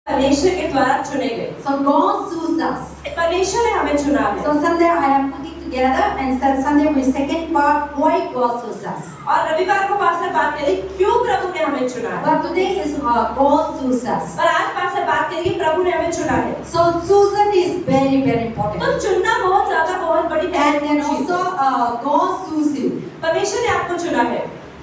परमेश्वर के द्वारा चुने गए। So God chose us. परमेश्वर ने हमें चुना है। So Sunday I am putting together and Sunday with second part why God chose us. और रविवार को पास्टर बात करें क्यों प्रभु ने हमें चुना है। But today is God chose us. और आज पास्टर बात करेंगे प्रभु ने हमें चुना है। So chosen is very important. तो चुनना बहुत ज़्यादा बहुत बड़ी And then also God chose you. परमेश्वर ने आपको चुना है।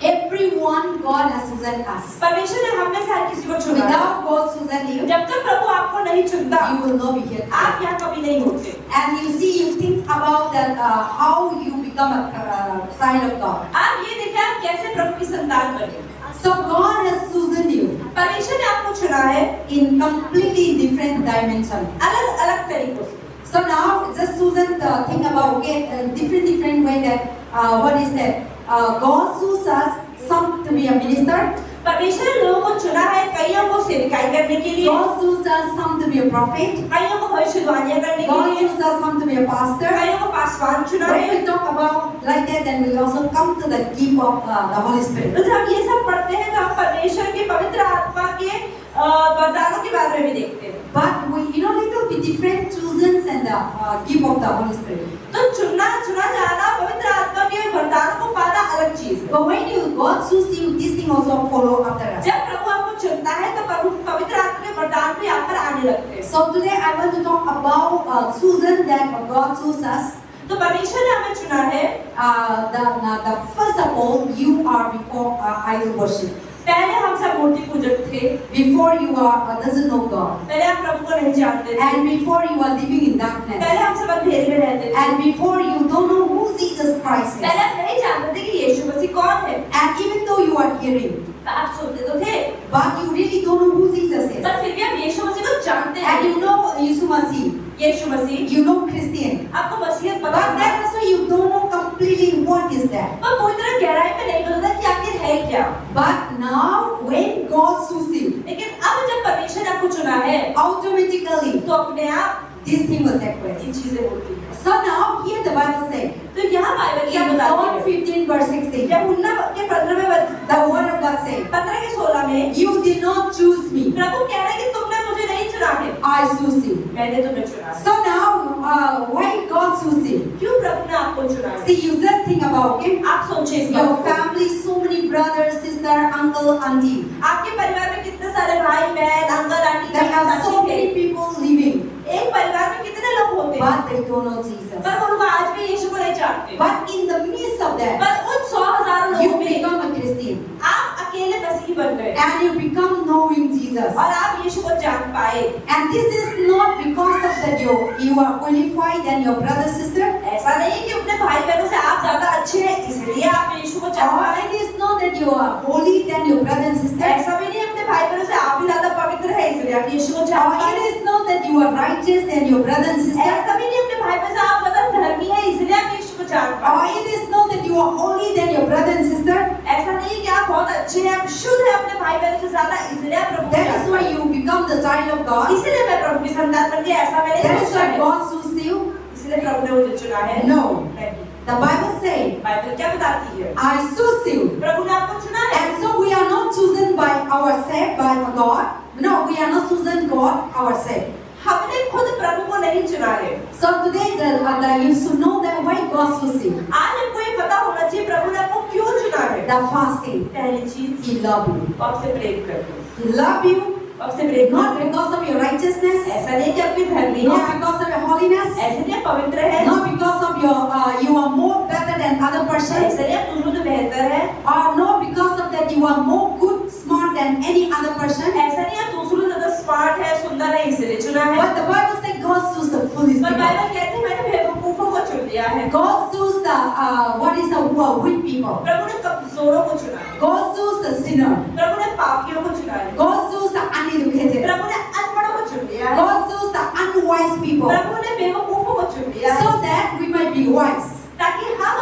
Everyone God has chosen us. परमेश्वर ने हम में से हर किसी को चुना है। Without God chosen you, जब तक प्रभु आपको नहीं चुनता, you will not be here. आप यहाँ कभी नहीं होते। And you see, you think about that how you become a sign of God. आप ये देखिए आप कैसे प्रभु की संतान बने। So God has chosen you परमेश्वर ने आपको चुना है in completely different dimension. अलग-अलग तरीकों से। So now just chosen think about okay different way that what is that God chose us some to be a minister. परमेश्वर ने लोगों को चुना है कईयों को सेवकाई करने के लिए, God chose us some to be a prophet. कईयों को भविष्यवाणियां करने के God लिए, chose us some to be a pastor. कईयों को पासवान चुना है। When we talk about like that, then we also come to the gift of the Holy Spirit. तो जब हम ये सब पढ़ते हैं तो हम परमेश्वर की पवित्र आत्मा के वरदानों के बारे में भी देखते हैं। But we, little bit different choosens and the gift of the Holy Spirit. तो चुना जाना पवित्र आत्मा के वरदानों को पाना अलग चीज है। But when God chooses you, this thing also follow after us. जब प्रभु आपको चुनता है तो प्रभु पवित्र आत्मा के वरदान भी आप पर आने लगते हैं। So today I want to talk about chosen that God chose us. तो परमेश्वर ने हमें चुना है। The first of all, you are before idol worship. पहले हम सब मूर्ति पूजक थे। Before you are doesn't know God. पहले हम प्रभु को नहीं जानते थे। And before you are living in darkness. पहले हम सब अंधेरे में रहते थे। And before you don't know who Jesus Christ is. पहले हम नहीं जानते थे कि यीशु मसीह कौन है। And even though you are hearing, आप सुनते तो थे, but you really don't know who Jesus is. पर फिर भी आप यीशु मसीह को जानते हैं। And you know Yeshu Masih. Yeshu Masih, You know Christian. आपको मसीहत पता But then also you don't know completely what is that. पर पूरी तरह गहराई में नहीं पता कि आखिर है क्या। But now when God chooses you, लेकिन अब जब परमेश्वर ने आपको चुना है, automatically तो अपने आप this thing will take place. इन चीजें होती हैं। So now here the Bible says, तो यहाँ बाइबल क्या in बताती John है? 15 verse 16, जब उन्ना के 15 the word of God says, 15 के 16 में you did not choose me, प्रभु कह रहे हैं कि तुमने मुझे नहीं चुना है, I chose you. मैंने तुम्हें चुना है। So now why God chose you? क्यों प्रभु ने आपको चुना है? See, you just think about, okay? आप सोचिए इस बात Your को। family, so many brothers, sister, uncle, auntie. आपके परिवार में कितने सारे भाई बहन uncle aunty There are so चाची थे। many people living, एक परिवार में कितने लोग होते हैं, but they don't know Jesus. पर वो लोग आज भी यीशु को नहीं जानते। But in the midst of that, पर उन 100,000 you लोगों में become a Christian आप अकेले मसीही बन गए and you become knowing Jesus. और आप यीशु को जान पाए। And this is not because of that you are qualified than your brother sister. ऐसा नहीं है कि अपने भाई बहनों से आप ज्यादा अच्छे हैं इसलिए आप यीशु को जान Or पाए। it is not that you are holy than your brother and sister. ऐसा भी नहीं अपने भाई बहनों से आप भी ज्यादा पवित्र है इसलिए आप यीशु को जान Or पाए। it is not that you are righteous than your brother and sister. ऐसा भी नहीं अपने भाई बहनों से आप ज्यादा धर्मी है इसलिए आप यीशु को जान Or पाए। it is not that you are holy than your brother and sister. ऐसा नहीं है कि आप बहुत अच्छे हैं आप शुद्ध हैं अपने भाई बहनों से ज्यादा इसलिए आप प्रभु को That जान is why पाए। you become the child of God. इसलिए मैं प्रभु की संतान बन गई ऐसा मैंने That is सोचा why है। God chose you. इसलिए प्रभु ने मुझे चुना है। No. नहीं। The Bible says, बाइबल क्या बताती है? I chose you. प्रभु ने आपको चुना है। And so we are not chosen by ourselves, by God. No, we are not chosen God ourselves. हमने खुद प्रभु को नहीं चुना है। So today you should know that why God chose you. आज हमको ये पता होना चाहिए प्रभु ने आपको क्यों चुना है। The first thing, पहली चीज He loves you. वो आपसे प्रेम करते हैं। He loves you आपसे प्रेम not because of your righteousness, ऐसा नहीं कि आपकी धर्मी है, not because of your holiness, ऐसा नहीं पवित्र है, not because of you are more better than other person, ऐसा नहीं आप दूसरों से बेहतर है, or not because of that you are more good, smart than any other person. ऐसा नहीं आप दूसरों से ज्यादा स्मार्ट है, सुंदर है इसलिए चुना है। But the Bible says God chose the foolish पर people. बाइबल कहती है मैंने बेवकूफों को चुन लिया है। God chose the who are weak people. प्रभु ने कमजोरों को चुना है। God chose the sinner. प्रभु ने पापियों को चुना है। God chose the uneducated. प्रभु ने अनपढ़ों को चुन लिया है। God chose the unwise people. प्रभु ने बेवकूफों को चुन लिया है So that we might be wise. ताकि हम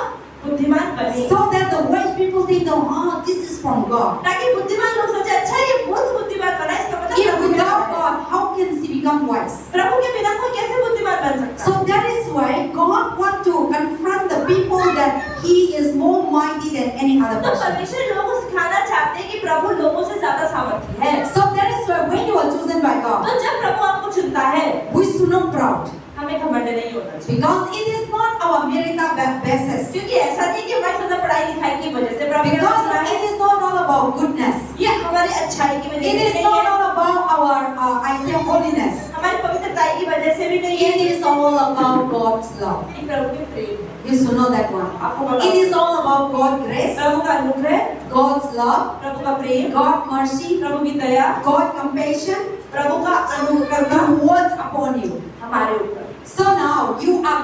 बुद्धिमान बने। So that the wise people think, oh, this is from God. ताकि बुद्धिमान लोग सोचे अच्छा ये बहुत बुद्धिमान बना इसका मतलब If प्रभु ने without बनाया। God, how can she become wise? प्रभु के बिना कोई कैसे बुद्धिमान बन सकता है? So that is why God wants to confront the people that He is more mighty than any other तो person. परमेश्वर लोगों को सिखाना चाहते हैं कि प्रभु लोगों से ज्यादा सामर्थ्य है। So that is why when you are chosen by God, तो Because it is not our merit basis. क्योंकि ऐसा नहीं कि हमारी मतलब पढ़ाई लिखाई की वजह से प्रभु ने हमें Because चुना है। it is not all about goodness. ये हमारी अच्छाई की वजह It से is नहीं not है, all about our, I say, holiness. हमारी पवित्रताई की वजह से भी नहीं है, It is all about God's love. ये प्रभु के प्रेम है। You should know that one. आपको पता It is all about God's grace, प्रभु का अनुग्रह, God's love, प्रभु का प्रेम, God's mercy, प्रभु की दया, God's compassion प्रभु का अनुकरणा towards upon you. हमारे ऊपर। So now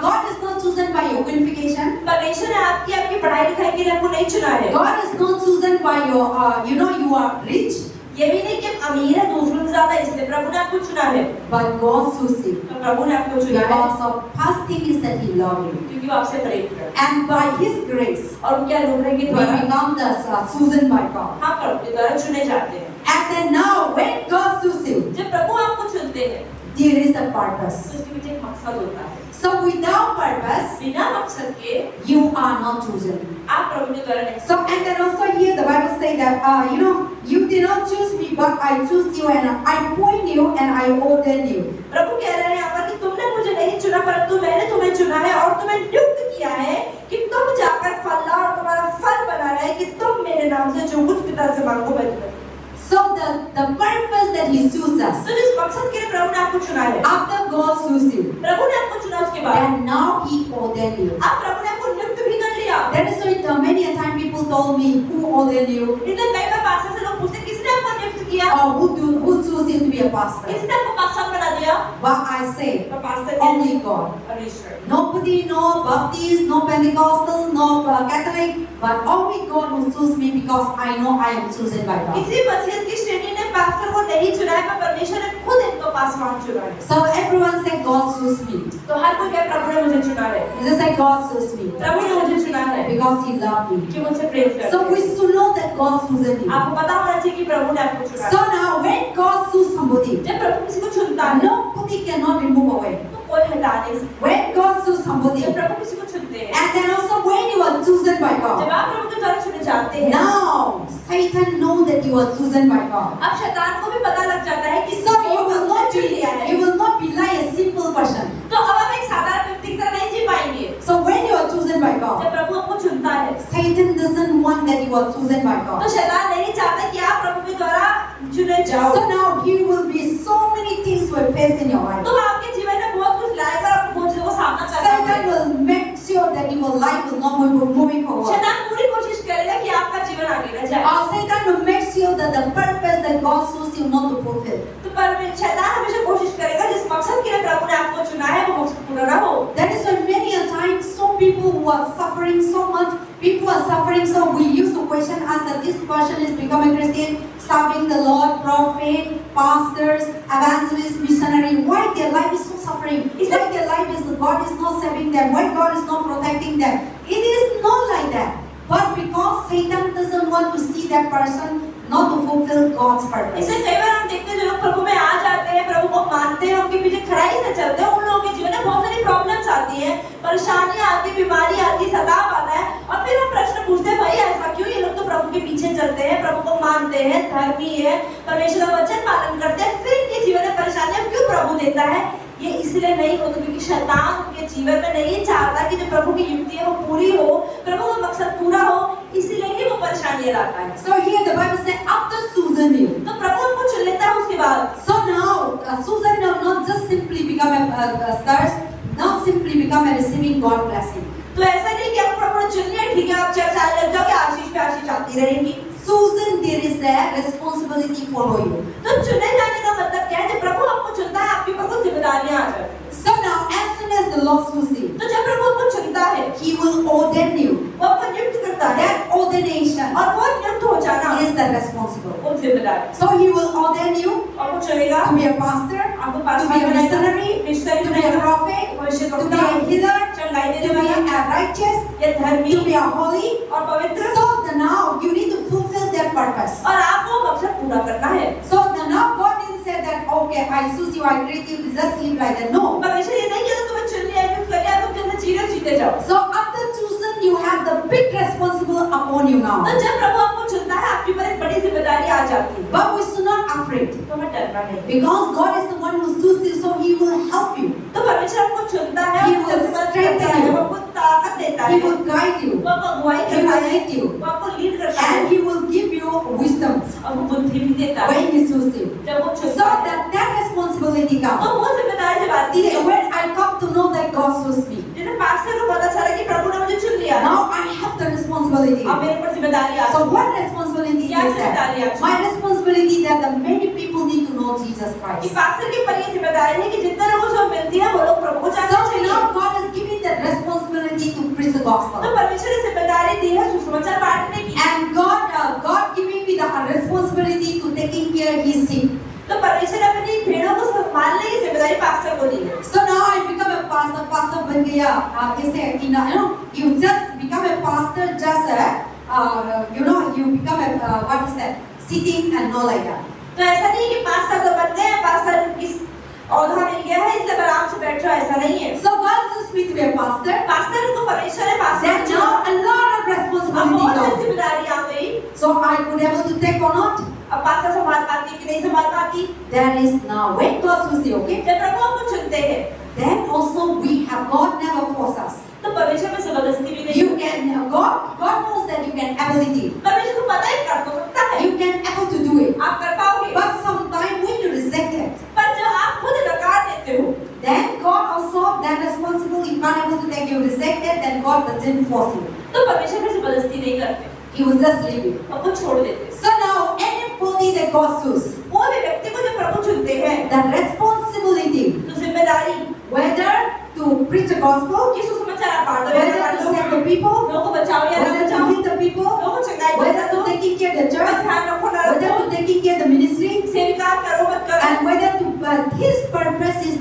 God is not chosen by your qualification. परमेश्वर ने आपकी पढ़ाई लिखाई के लिए आपको नहीं चुना है। God is not chosen by your, you are rich, ये भी नहीं कि आप अमीर है दूसरों से ज्यादा इसलिए प्रभु ने आपको चुना है। but God chose you. तो प्रभु ने आपको चुना है Because of first thing is that He loved you. क्योंकि वो आपसे प्रेम करता है। And by His grace, और उनके अनुग्रह के we द्वारा become the chosen by God. हम प्रभु के द्वारा चुने जाते हैं। And then now, when God chooses you, जब प्रभु आपको चुनते हैं there is a तो purpose. उसके पीछे एक मकसद होता है। So without purpose, बिना मकसद के you are not chosen. आप प्रभु के द्वारा नहीं। So and then also here the Bible say that you did not choose me, but I chose you and I appoint you and I ordain you. प्रभु कह रहे हैं यहाँ पर कि तुमने मुझे नहीं चुना परंतु मैंने तुम्हें चुना है और तुम्हें नियुक्त किया है कि तुम जाकर फल लाओ और तुम्हारा फल बना रहे कि तुम मेरे नाम से जो कुछ पिता से मांगो मैं तुम्हें। So the purpose that He chose us, तो जिस मकसद के लिए प्रभु ने आपको चुना है, after God chose you, प्रभु ने आपको चुना उसके बाद and now He ordained you. अब प्रभु ने आपको नियुक्त भी कर लिया। That is why many a time people told me, who ordained you? इसलिए कई बार पास्टर से लोग पूछते हैं, किसने आपको नियुक्त किया? Or who chose you to be a pastor? किसने आपको पास्टर बना दिया? But I say, तो पास्टर only God. परमेश्वर। Nobody, no Baptist, no Pentecostal, no Catholic, but only God who chose me because I know I am chosen by God. किसी मसीहत की श्रेणी ने पास्टर को नहीं चुना है, पर परमेश्वर ने खुद इनको पासवान चुना है। So everyone say God chose me. तो हर कोई कहे प्रभु ने मुझे चुना है। Just say God chose me प्रभु ने मुझे चुना है because He loved me. कि मुझसे प्रेम करता है। So we should know that God chosen me. आपको पता होना चाहिए कि प्रभु ने आपको चुना So है। now when God chooses somebody, जब प्रभु किसी को चुनता है, nobody cannot remove away. तो कोई हटा नहीं सकता। When God chooses somebody, जब प्रभु किसी को चुनते हैं, and then also when you are chosen by जब God, आप प्रभु के द्वारा चुने जाते हैं, now Satan knows that you are chosen by God. अब शैतान को भी पता लग जाता है कि So you will not चुन लिया है। be like a simple person. तो अब आप एक साधारण व्यक्ति की तरह नहीं जी पाएंगे। So when you are chosen by God, जब प्रभु आपको चुनता है, Satan doesn't want that you are chosen by तो God. शैतान नहीं चाहता कि आप प्रभु के द्वारा चुने जाओ। So now here will be so many things will face in your life. तो आपके जीवन में बहुत कुछ लाएगा और आपको बहुत चीजों का सामना करना Satan पड़ेगा। will make sure that your life will not move moving forward. शैतान पूरी कोशिश करेगा कि आपका जीवन आगे न जाए। Or Satan will make sure that the purpose that God chose you not to fulfill. तो पर शैतान हमेशा कोशिश करेगा जिस मकसद के लिए प्रभु ने आपको चुना है वो मकसद पूरा ना हो। That is why many a times some people who are suffering so much, people are suffering so we used to question us that this person is becoming a Christian, serving the Lord, prophet, pastors, evangelists, missionary. Why their life is so suffering? Why their life is God is not saving them? Why God is not protecting them? It is not like that. But because Satan doesn't want to see that person not to fulfill God's purpose. इससे कई बार हम देखते हैं जो लोग प्रभु में आ जाते हैं, प्रभु को मानते हैं, उनके पीछे खराई से चलते हैं, उन लोगों के जीवन में बहुत सारी प्रॉब्लम्स आती हैं, परेशानियां आती हैं, बीमारी आती है, सताव आता है, और फिर हम प्रश्न पूछते हैं, भाई ऐसा क्यों? ये लोग तो प्रभु के पीछे चलते हैं, प्रभु को मानते हैं, धर्मी है, परमेश्वर का वचन पालन करते हैं, फिर इनके जीवन में परेशानियां क्यों प्रभु देता है? ये इसलिए नहीं होता क्योंकि शैतान उनके जीवन में नहीं चाहता कि जो प्रभु की युक्ति है वो पूरी हो, प्रभु का मकसद पूरा हो, इसलिए ही वो परेशानियां लाता है। So here the Bible says after choosing you. तो प्रभु हमको चुन लेता है उसके बाद। So now Susan will not just simply become a thirst, not simply become a receiving God blessing. तो ऐसा नहीं कि आप प्रभु ने चुन लिया, ठीक है, आप चर्च आने लग जाओगे, आशीष पे आशीष आती रहेगी। Susan, there is a responsibility follow you. तो चुने जाने का मतलब क्या है? जब प्रभु आपको चुनता है, आपके ऊपर कुछ जिम्मेदारियां आ जाती हैं। So now, as soon as the Lord chooses you, तो जब प्रभु आपको चुनता है, He will ordain you. वो आपको नियुक्त करता है, That ordination और वो नियुक्त हो जाना is the responsible. वो जिम्मेदारी। So He will ordain you आपको चुनेगा, to be a pastor, आपको to पास्टर be a बनाएगा, missionary, missionary to be a बनाएगा, prophet, भविष्य to be a वक्ता, healer, चंगाई to देने be वाला, a righteous, या धर्मी to be a holy. और पवित्र। So the now you need to fulfill that purpose. और आपको मकसद पूरा करना है। So the now God didn't say that okay, I choose you, I create you to just live like that. No. परमेश्वर ये नहीं कहता तुम्हें चुन लिया है, कर लिया, तुम जैसे जीवन जीते जाओ। So after choosing, you have the big responsibility upon you now. तो जब प्रभु आपको चुनता है, आपके ऊपर एक बड़ी जिम्मेदारी आ जाती है। But we should not afraid तो हमें डरना नहीं, because God is the one who chooses you, so He will help you. तो परमेश्वर आपको चुनता है, He आपको will जब strengthen you. वो आपको ताकत देता He है, will guide you. वो आपको अगुवाई He करता will है, lead you. वो आपको लीड करता है And He will give you wisdom और वो बुद्धि भी देता है when He chooses you. जब वो So चुनता है। that responsibility तो comes. वो जिम्मेदारी जब आती See, है, when I come to know that God chose me, जैसे पास्टर को पता चला कि प्रभु ने मुझे चुन लिया, now I have the responsibility. अब मेरे ऊपर जिम्मेदारी आ So गई। what responsibility क्या is जिम्मेदारी that? है? My responsibility that the many people need to know Jesus कि Christ. पास्टर के ऊपर ये जिम्मेदारी है कि जितने लोगों को मिलती है वो लोग प्रभु को जानना So चाहिए। now God has given the responsibility to preach the तो gospel. परमेश्वर ने जिम्मेदारी दी है सुसमाचार बांटने की। And God giving me the responsibility to taking care of His sheep. तो परमेश्वर ने अपनी भेड़ों को संभालने की जिम्मेदारी पास्टर को दी है। So now I become a pastor. Pastor बन गया. जैसे you just become a pastor just you become a what is that? Sitting and not like that. तो ऐसा नहीं कि पास्टर तो बन गए, पास्टर इस औधा मिल गया है इसलिए आराम से बैठ जाओ, ऐसा नहीं है। So God just me to be a pastor. Pastor को परमेश्वर ने पास्टर Then चुना। now a lot of अब responsibility बहुत सारी comes. जिम्मेदारी आ गई। So I could able to take or not? अब पास्टर संभाल पाती कि नहीं संभाल पाती। There is now when God chooses you, okay? जब प्रभु हमको चुनते हैं Then also we have God never force us. तो परमेश्वर में जबरदस्ती भी नहीं। You can God knows that you can ability. परमेश्वर को पता है कर तो सकता है, You can able to do it. आप कर पाओगे। But sometimes when you reject it, पर जब आप खुद नकार देते हो, then God also that responsible. You can't able to take you reject it, then God doesn't force you. तो परमेश्वर में जबरदस्ती नहीं करते, He will just leave you. आपको छोड़ देते। So now anybody that God chooses, कोई भी व्यक्ति को जब प्रभु चुनते हैं, the responsibility तो जिम्मेदारी whether to preach the gospel, कि सुसमाचार आप बांटो या ना whether to बांटो, save the people, लोगों को बचाओ या ना whether to बचाओ, lead the people, लोगों को चंगाई whether दो, to taking care of the church, ध्यान रखो ना whether रखो, to taking care of the ministry, सेविकार करो मत करो, and whether to His purpose is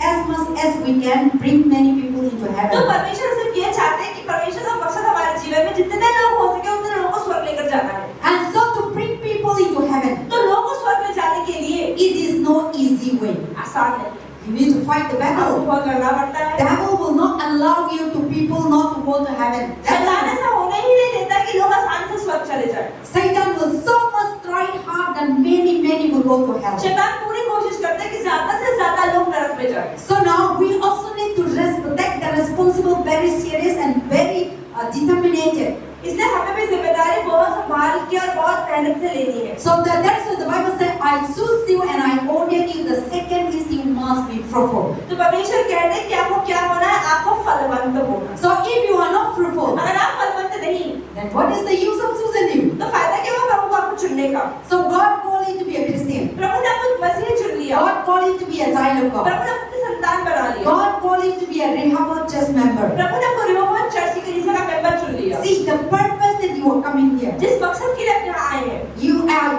as much as we can bring many people into तो heaven. परमेश्वर सिर्फ ये चाहते हैं कि परमेश्वर का मकसद हमारे जीवन में जितने लोग हो सके उतने लोगों को स्वर्ग लेकर जाना है। And so to bring people into heaven, तो लोगों को स्वर्ग में जाने के लिए it is no easy way. आसान है, You need to fight the आपको battle. बहुत लड़ना पड़ता है। Devil will not allow you to people not to go to heaven. शैतान ऐसा होने ही नहीं देता कि लोग आसानी से स्वर्ग चले जाएं। Satan will so much try hard that many will go to hell. शैतान पूरी कोशिश करता है कि ज्यादा से ज्यादा लोग नरक में जाएं। So now we also need to take the responsible very serious and very determined. इसलिए हमें भी जिम्मेदारी बहुत संभाल के और बहुत मेहनत से लेनी है। So that's what the Bible says. I choose you and I ordain you. The second is you must be fruitful. तो परमेश्वर कहते हैं कि आपको क्या होना है, आपको फलवंत होना। So if you are not fruitful, अगर आप फलवंत नहीं, then what is the use of choosing you? तो फायदा क्या होगा प्रभु को आपको चुनने का? So God called you to be a Christian. प्रभु ने आपको मसीह चुन लिया, God called you to be a child of God. प्रभु ने आपकी संतान बना लिया, God called you to be a Rehoboth church member. प्रभु ने आपको रिहोबोथ चर्च की कलीसिया का मेंबर चुन लिया। See the purpose that you are coming here. जिस मकसद के लिए आप यहाँ आए हैं,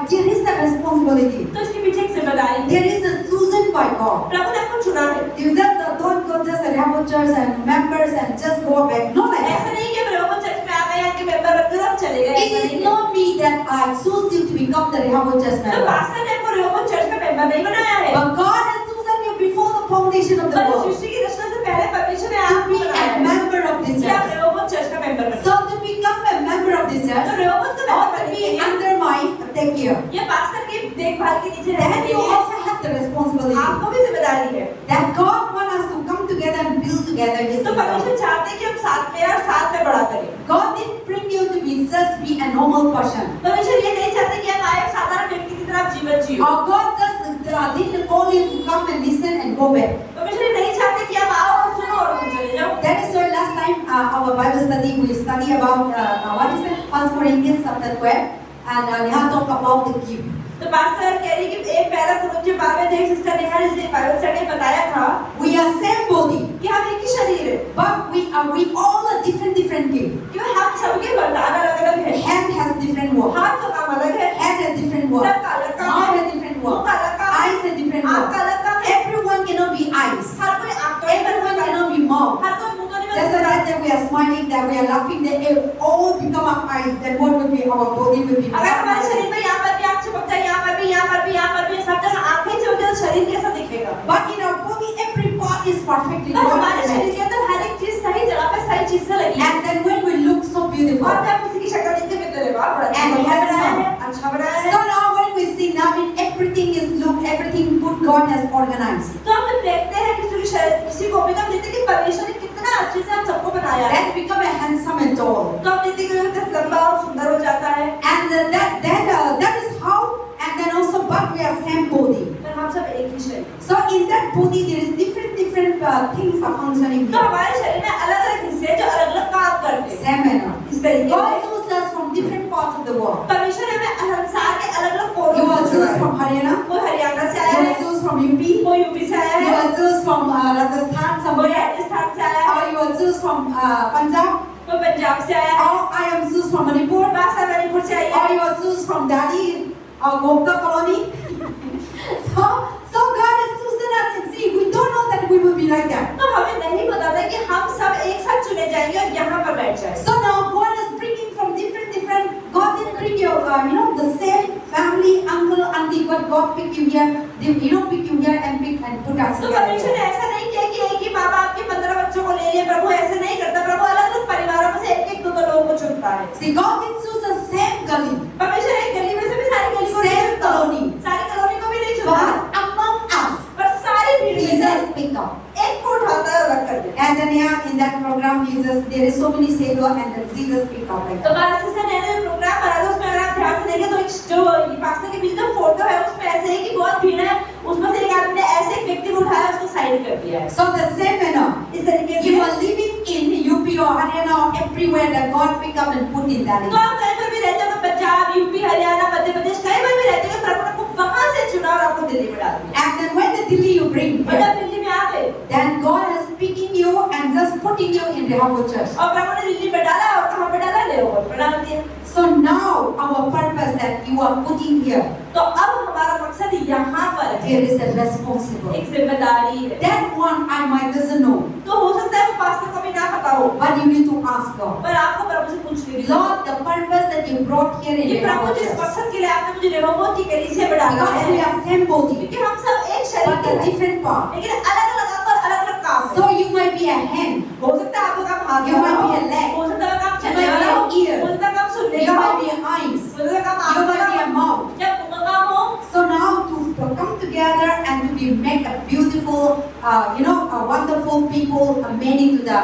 There is a responsibility. तो इसके पीछे एक जिम्मेदारी है। There is a chosen by God. प्रभु ने आपको चुना है। You just don't go just a Rehoboth church and members and just go back. No like ऐसा that. नहीं कि रिहोबोथ चर्च में आ गए, यहाँ के मेंबर बन गए, अब चले गए। It is not me that I choose you to become the Rehoboth church तो member. पास्टर ने आपको रिहोबोथ चर्च का मेंबर नहीं बनाया है। But God has chosen you before the foundation of the पर world सृष्टि की रचना से पहले परमेश्वर ने to आपको be बनाया a है member of this कि आप church. रिहोबोथ चर्च का मेंबर बने। So to become a member of this तो church रिहोबोथ का or मेंबर to बनने be के लिए under my take care, ये पास्टर की देखभाल के नीचे रहने then के you लिए also have the responsibility आपको भी जिम्मेदारी है। that God wants us to come together and build together His तो kingdom. परमेश्वर चाहते हैं कि हम साथ में और साथ में बड़ा करें। God didn't bring you to be a normal person. परमेश्वर ये नहीं चाहते कि आप आए और साधारण व्यक्ति की तरह जीवन जियो। Or God just didn't call you to come and listen and go back. परमेश्वर ये नहीं चाहते कि आप आओ और सुनो और तुम चले जाओ। That is why last time our Bible study we study about what is it? 1 Corinthians chapter 12 and यहाँ talk about the gift. तो पास्टर कह रही कि एक पहला कुरिन्थियों 12 में एक सिस्टर नेहा जिसने बाइबल स्टडी में बताया था We are same body, कि हम एक ही शरीर है, but we all are different gift. कि हम सबके वरदान अलग-अलग हैं। Hand has different work. हाथ का काम अलग है, Head has different work. Sir का अलग काम Mouth है, has different मुंह work. का अलग काम है, Eyes have different आँख work. का अलग काम है। Everyone cannot be eyes. हर कोई आँख तो नहीं बन Everyone सकता, cannot be mouth. हर कोई मुंह तो नहीं बन That's सकता। why that we are smiling, that we are laughing, that if all become our eyes, then what will be our body will be. अगर हमारे शरीर में यहाँ पर भी आँख चिपक जाए, यहाँ पर भी, यहाँ पर भी, यहाँ पर भी, सब जगह आँखें चिपक जाए तो शरीर कैसा दिखेगा? But in our body, every part is perfectly पर हमारे God शरीर designed. के अंदर हर एक चीज सही जगह पे सही चीज से लगी है। And then when we look so beautiful. और जब किसी की शक्ल देखते हैं तो अरे वाह बड़ा अच्छा And बनाया है, handsome. अच्छा बनाया है। So now when we see now in everything is look, everything good God has organized. तो हम जब देखते हैं कि किसी की किसी को भी हम देखते हैं कि परमेश्वर ने कितना अच्छे से हम सबको बनाया है। Then become a handsome and tall. तो हम देखते हैं कि लंबा और सुंदर हो जाता है। And that is how, and then also, but we are same body. पर हम सब एक ही शरीर। So in that body there is different things are functioning तो here. हमारे शरीर में अलग-अलग हिस्से हैं जो अलग-अलग काम करते हैं। Same manner. इस तरीके God से chose us from different parts of the world. परमेश्वर ने हमें संसार के अलग-अलग You कोनों were में chosen चुना है। from Haryana. कोई हरियाणा से You आया were है, chosen from UP. You कोई यूपी से आया है, were chosen from Rajasthan कोई somewhere. राजस्थान से आया है, Or you were chosen from Punjab. कोई पंजाब से आया है, Or I am chosen from Manipur. भाषा मणिपुर से आई Or है। you are chosen from Delhi or Gopta colony. So God has chosen us, and see, we don't know that we will be like that. तो हमें नहीं पता था कि हम सब एक साथ चुने जाएंगे और यहाँ पर बैठ जाएंगे। So now God is bringing from different. God didn't bring you, the same family, uncle, auntie, but God picked you here. Pick you here and put us तो परमेश्वर ने together. ऐसा नहीं किया कि एक ही माँ बाप के 15 बच्चों को ले लिया। प्रभु ऐसे नहीं करता। प्रभु अलग-अलग परिवारों में से एक-एक दो लोगों को चुनता है। See, God didn't choose the same gully, परमेश्वर एक गली में से भी सारी गली को नहीं same चुनता। colony, सारी कॉलोनी को भी नहीं चुनता। but among us, पर सारी भीड़ में से Jesus picked up. एक को उठाता है और अलग कर देता है। And then yeah, in that program, there is so many sailors, and then Jesus picked up like तो that. बात से नए प्रोग्राम बना तो उसमें अगर आप ध्यान से देखें तो एक जो पास्टर के बीच का फोटो है उसमें ऐसे है कि बहुत भीड़ है, उसमें से एक आदमी ने ऐसे एक व्यक्ति को उठाया उसको साइड कर दिया है। So the same manner, इस तरीके से you are living in UP or Haryana or everywhere that God picked up and put in that. तो आप कहीं पर भी रहते हो, पंजाब, यूपी, हरियाणा, मध्य प्रदेश, कहीं पर भी रहते हो, प्रभु ने आपको वहां से चुना और आपको दिल्ली में डाल दिया। And then when the Delhi you bring और here, जब दिल्ली में आ गए then God is picking you and just putting you in Rehoboth Church. और प्रभु ने दिल्ली में डाला और कहाँ पे डाला? रेहोबोथ में डाल दिया। So now our purpose that you are putting here, तो अब हमारा मकसद यहाँ पर है, there is a responsibility. एक जिम्मेदारी है। That one I might doesn't know, तो हो सकता है वो पास्टर को भी ना पता हो, but you need to ask God. पर आपको प्रभु से पूछने की Lord, the purpose that you brought here in कि प्रभु Rehoboth जिस Church, मकसद के लिए आपने मुझे रेहोबोथ की कलीसिया में डाला because we है, are same body, क्योंकि हम सब एक शरीर but के a हैं, different part. लेकिन अलग-अलग अंग और अलग-अलग काम है। So you might be a hand, हो सकता है आपका काम हाथ You वाला might हो, be a leg. हो सकता है काम You चलने might be वाला हो, an ear. हो सकता है काम सुनने you का might हो, be eyes, हो सकता है काम you आँख might का be a हो, mouth. या मुंह का काम हो। So now to come together and to be make a beautiful, a wonderful people made into the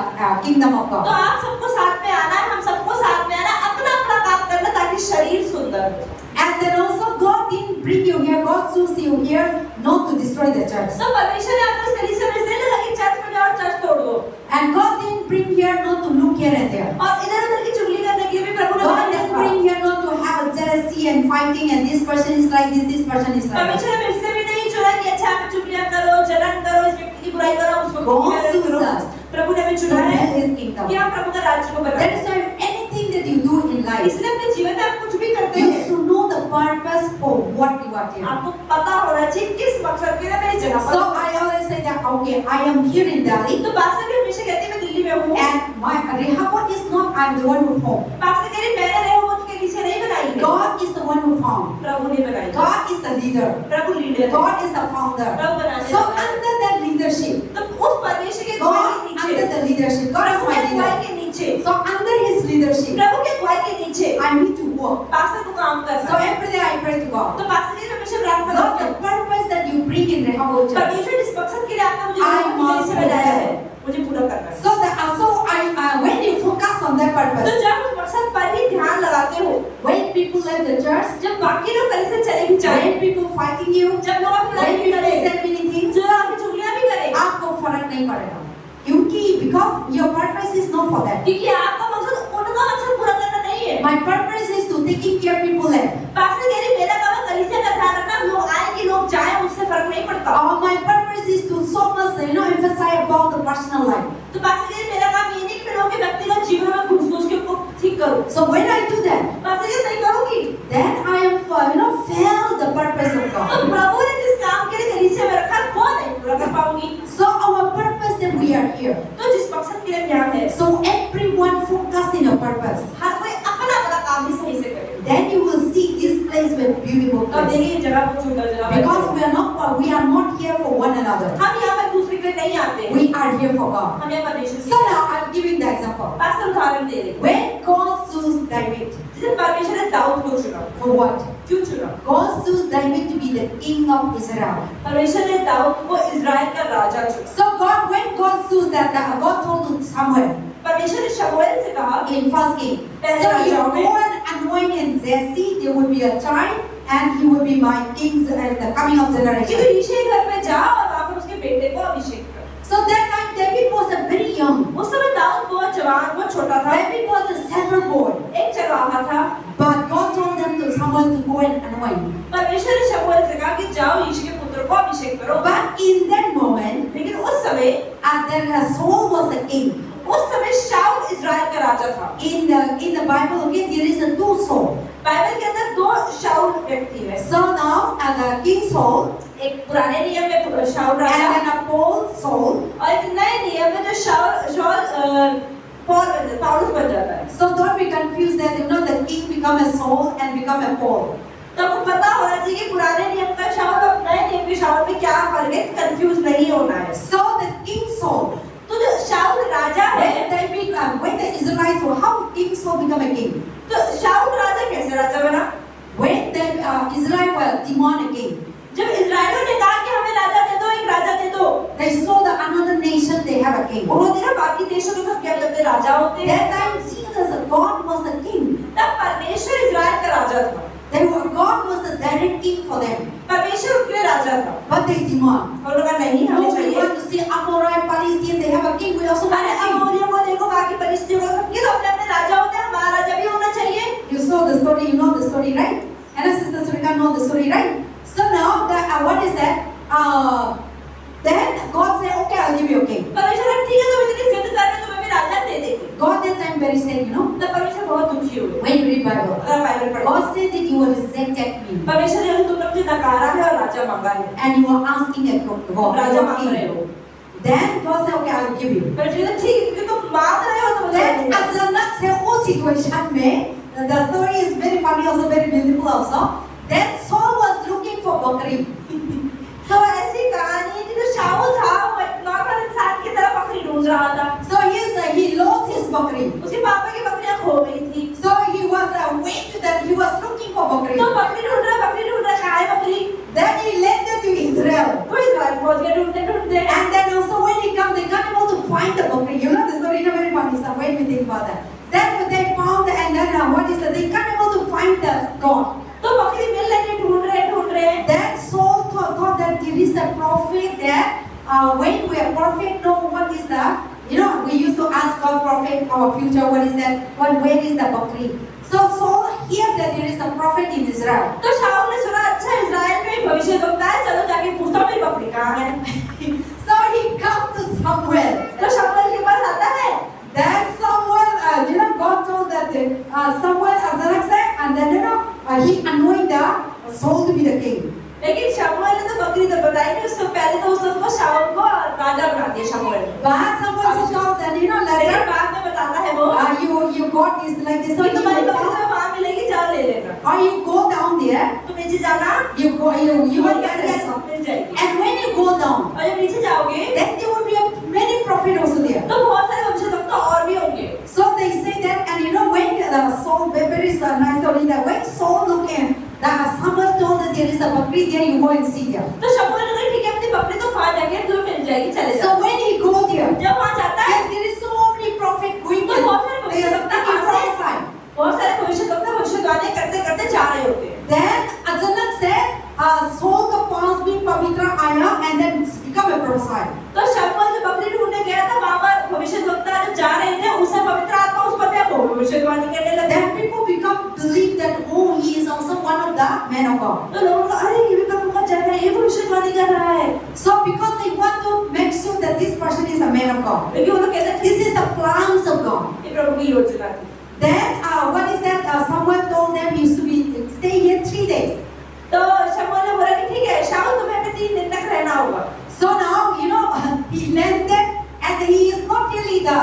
kingdom of तो God. आप सबको साथ में आना है, हम सबको साथ में आना, अपना-अपना काम करना ताकि शरीर सुंदर हो। And then also God didn't bring you here, God chose you here not to destroy the church. तो परमेश्वर ने आपको इस कलीसिया में इसलिए लगा कि चर्च में जाओ और चर्च तोड़ दो। And God didn't bring here not to look here and there. और इधर-उधर की चुगली करने के लिए भी प्रभु ने God नहीं didn't रखा। bring here not to have a jealousy and fighting and this person is like this person is like that. परमेश्वर ने इसलिए भी नहीं चुना कि अच्छा आप चुगलियां करो, जलन करो, इस व्यक्ति की बुराई करो, उस व्यक्ति की बुराई करो। God प्रभु ने हमें To चुना है build His kingdom. कि आप प्रभु का राज्य को That बनाएं। is why anything that you do in life, इसलिए अपने जीवन में आप कुछ भी करते you हैं, should know the purpose for what you are here. आपको पता होना चाहिए किस मकसद के लिए मैं इस जगह So पर। I always say that okay, I am here in Delhi, तो पास्टर भी हमेशा कहते हैं मैं दिल्ली में हूँ। and my Rehoboth is not I'm the one who formed. Pastor कह रहे मैंने रेहोबोथ के कलीसिया नहीं बनाई है, God is the one who found. प्रभु ने बनाई है। God is the leader. Prabhu leader है। God is the founder. प्रभु बनाने So वाला है। under that leadership, तो उस परमेश्वर के अगुवाई God के under नीचे, the leadership, God is प्रभु के my अगुवाई leader. के नीचे, So under His leadership, प्रभु के अगुवाई के नीचे I need to work. Pastor को काम So करना है। every day I pray to God. तो पास्टर के लिए हमेशा प्रार्थना Lord, करते the हैं। purpose that you bring in Rehoboth Church. परमेश्वर जिस मकसद के लिए आपने मुझे I रेहोबोथ must कलीसिया में डाला है, fulfill. मुझे पूरा करना है। So when you focus on that तो purpose, जब उस मकसद पर ही ध्यान लगाते हो, when people left the church, जब बाकी लोग कलीसिया चले भी जाए, when people fighting you, जब लोग आपकी लड़ाई when भी people करें, say many things, जो आपकी चुगलियां भी करें, आपको फर्क नहीं पड़ेगा. क्योंकि because your purpose is not for that. क्योंकि आपका मकसद उनका मकसद पूरा करना नहीं है। My purpose is to taking care of people left. Pastor कह रहे मेरा काम है कलीसिया का ध्यान रखना, लोग आए कि लोग जाएं उससे फर्क नहीं पड़ता। My purpose is to so much, emphasize about the personal life. तो पास्टर कह रहे मेरा काम ये नहीं कि मैं लोगों के व्यक्तिगत जीवन में घुस-घुस के उनको ठीक करूं। So when I do that, pastor कह नहीं करूंगी। then I am, fail the purpose of तो God. प्रभु ने जिस काम के लिए कलीसिया में रखा वो नहीं पूरा कर पाऊंगी। So our purpose that we are here. तो जिस मकसद के लिए हम यहाँ हैं, So everyone focus in your purpose. हर कोई अपना-अपना काम ही सही से करे। Then you will see this place with beautiful अब place. देखिए ये जगह बहुत सुंदर जगह है। Because we are not here for one another. हम यहाँ पर दूसरे के लिए नहीं आते। We are here for God. हम यहाँ परमेश्वर So के लिए now I'm giving the example. Pastor उदाहरण दे रहे हैं। When God chose David, जिसे परमेश्वर ने दाऊद को चुना, for what? क्यों चुना? God chose David to be the king of Israel. परमेश्वर ने दाऊद को इज़राइल का राजा चुना। So God that God told to Samuel परमेश्वर ने शमूएल से कहा in First King. पहले So you राजाओं में go and anoint in Jesse, there will be a child, and he will be my king at the coming of कि तू generation. यीशे घर में जा और वहाँ पर उसके बेटे को अभिषेक कर। So that time David was a very young. उस समय दाऊद बहुत जवान बहुत छोटा था, David was a shepherd boy. एक चरवाहा था। But God told them to Samuel to go and anoint. परमेश्वर ने शमूएल से कहा कि जाओ यीशे के पुत्र को अभिषेक करो। But in that moment, लेकिन उस समय then Saul was a king. उस समय शाऊल इज़राइल का राजा था। In the Bible, okay, there is a two Saul. Bible के अंदर दो शाऊल व्यक्ति है। So now, the King Saul एक पुराने नियम में शाऊल and Raja then a Paul Saul. और एक नए नियम में जो पौलुस बन जाता है। So don't be confused that the king become a Saul and become a Paul. तो आपको पता होना चाहिए कि पुराने नियम का शाऊल और नए नियम के शाऊल में क्या फर्क है, कंफ्यूज नहीं होना है। So the King Saul, तो जो शाऊल राजा है, when the Israelites were, how King Saul become a king? तो शाऊल राजा कैसे राजा बना? When the Israel were demanding a king, जब इज़राइलियों ने कहा कि हमें राजा दे दो, एक राजा दे दो, they saw the another nation they have a king. उन्होंने देखा बाकी देशों के सब क्या करते राजा होते हैं। That time Jesus, God was the king. तब परमेश्वर इज़राइल का राजा था। God was the direct king for them. परमेश्वर उनके लिए राजा था। But they demand. और उन्होंने कहा नहीं No, हमें we चाहिए। want to see Amorite, Palestine, they have a king. We also want अरे a king. अमोरियों को देखो, बाकी परिस्थितियों को सबके तो अपने अपने राजा होते हैं, हमारा राजा भी होना चाहिए। You saw the story, you know the story, right? And Sister Surika know the story, right? So now, what is that? Then God said, okay, I'll give you a king. परमेश्वर ने ठीक है तुम इतनी जिद कर रहे हो, तुम्हें भी राजा दे देंगे। God that time very sad, तब परमेश्वर बहुत दुखी हुए। when you read Bible. अगर बाइबल पढ़ो, God said that you will rejected me. परमेश्वर ने तुमने मुझे नकारा है और राजा मांगा है। And you are asking a God, Raja for a मांग रहे हो। king. Then God said, okay, I'll give you. परमेश्वर ने ठीक है क्योंकि तुम मांग रहे हो तो मुझे Then देना। अचानक से उस situation में, the story is very funny also, very beautiful also. Then Saul was looking for बकरी. तो ऐसी कहानी है कि जो शाऊल था वो एक नॉर्मल इंसान की तरह बकरी ढूंढ रहा था। So he lost his बकरी. उसके पापा की बकरियां खो गई थी। So he was waiting that he was looking for बकरी. तो बकरी ढूंढ रहा कहाँ है बकरी? Then he landed to Israel. तो इज़राइल पहुंच गया ढूंढते ढूंढते। And then also when he come, they can't able to find the bukri. You know the story is very funny. So when we think about that, then they found and then what is that? They can't able to find the God. तो बकरी मिल रही ढूंढ रहे। Then Saul thought that there is a prophet there. When we are prophet, know what is the? We used to ask God, prophet, our future. What is that? Where is the bukri? So Saul hear that there is a prophet in Israel. तो शाऊल ने सुना अच्छा Israel में भविष्यद्वक्ता है, चलो जाके पूछता हूँ मेरी बकरी कहाँ है। So he come to Samuel. तो शमूएल के पास आता है। Then Samuel, God told that Samuel and then he anointed Saul to be the king. लेकिन शमूएल ने तो बकरी तो बताई नहीं, उसको पहले तो उसको शाऊल को राजा बना दिया शमूएल। But Samuel told that लेकिन later बाद में बताता है वो you got is like this. So कि you तुम्हारी go बकरी down, तुम्हें वहाँ मिलेगी, जाओ ले लेना। or you go down there, तुम नीचे जाना, you will get a सब मिल जाएगी। And when you go down, और जब नीचे जाओगे then there will be many prophets also there. तो बहुत सारे भविष्यद्वक्ता और भी होंगे। So they say that, and when Saul, very nice story that when Saul looking, that Samuel told that there is a bukri there, you go and see there. तो शमूएल ने कहा ठीक है अपनी बकरी तो वहाँ जाके तुम्हें मिल जाएगी, चले So जाओ। when he go there, जब वहाँ जाता है then there is so many prophets going तो there. बहुत सारे They are भविष्यद्वक्ता speaking वहाँ से prophesy. बहुत सारे भविष्यद्वक्ता भविष्यवाणी करते करते जा रहे होते हैं। Then अचानक से Saul का पास भी पवित्र आया and then become a prophesy. तो शमूएल जो बकरी ढूंढने गया था वहाँ पर भविष्यद्वक्ता जब जा रहे थे उससे पवित्र आत्मा उस पर क्या भविष्यवाणी करने लगे। Then people become believe that he is also one of the men of God. तो लोगों को अरे ये भी प्रभु का जन है, ये भविष्यवाणी कर रहा है। So because they want to make sure that this person is a man of God. लेकिन वो लोग कहते हैं This is the plans of God. ये प्रभु की योजना थी। Then what is that? Someone told them he should be stay here 3 days. तो शमूएल ने बोला कि ठीक है शाऊल तुम्हें अभी 3 दिन तक रहना होगा। So now he landed and he is not really the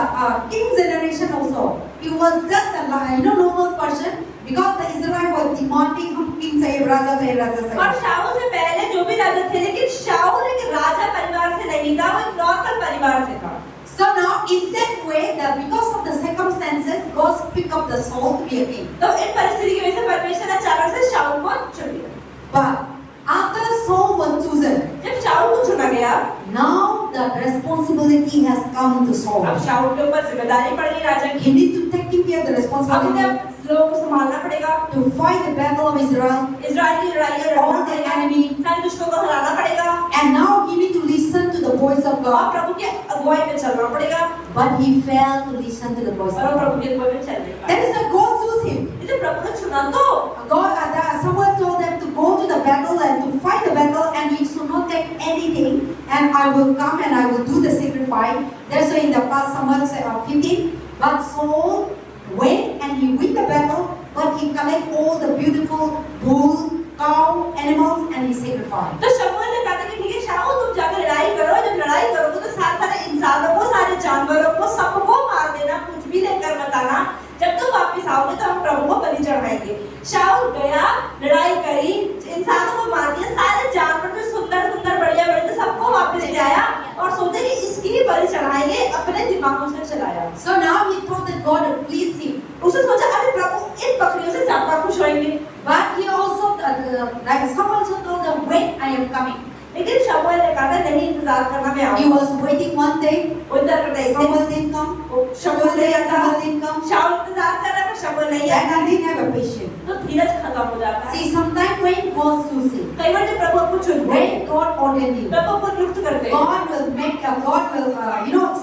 king generation also. He was just a normal person because the Israelites were demanding king say raja say raja say. और शाऊल से पहले जो भी राजा थे लेकिन शाऊल एक राजा परिवार से नहीं था, वो एक नॉर्मल परिवार से था। So now in that way that because of the circumstances God pick up the Saul to be a king. तो इन परिस्थिति की वजह से परमेश्वर ने अचानक से शाऊल को चुन लिया। But after Saul was chosen, जब शाऊल को चुना गया now the responsibility has come to Saul. अब शाऊल के ऊपर जिम्मेदारी पड़ गई राजा की। He need to take care of the अब responsibility उन्हें लोगों को संभालना पड़ेगा। to fight the battle of Israel. Israel की लड़ाई है, All the enemy. सारे दुश्मनों को हराना पड़ेगा And now he need to listen to the voice of और God. प्रभु की अगुवाई में चलना पड़ेगा But he failed to listen to the voice और of वो God. प्रभु की अगुवाई में चल नहीं पाए। That is why God chose him. इसे प्रभु ने चुना तो Someone told them to go to the battle and to fight the battle, and you should not take anything, and I will come and I will do the sacrifice. That's why in the first Samuel 15, but Saul went and he win the battle, but he collect all the beautiful bull, cow, animals, and he sacrificed. तो शमूएल ने कहा था कि ठीक है शाऊल तुम जाकर लड़ाई करो, जब लड़ाई करोगे तो सारे इंसानों को, सारे जानवरों को, सबको मार देना, कुछ भी लेकर मत आना। जब तुम वापस आओगे तो हम प्रभु को बलि चढ़ाएंगे। शाऊल गया, लड़ाई करी, इंसानों को मार दिया, सारे जानवर जो सुंदर सुंदर बढ़िया बढ़िया सबको वापस ले आया और सोचे कि इसकी ही बलि चढ़ाएंगे, अपने दिमाग से चलाया। So now he thought that God would please him. उसने सोचा अरे प्रभु इन बकरियों से ज्यादा खुश होंगे। But he also, like someone also told them, wait, I am coming. लेकिन शमूएल ने कहा नहीं इंतजार करना, मैं He आऊंगा। was waiting one day. उधर करते ही Samuel didn't come. शमूएल नहीं आता। Samuel didn't come. शाऊल इंतजार कर रहा है पर शमूएल नहीं And आता। he didn't have a patience. तो धीरज खत्म हो जाता है। See, sometimes when God chooses you, कई बार जब प्रभु आपको चुनते हैं, when God ordains you, प्रभु आपको नियुक्त करते हैं, God will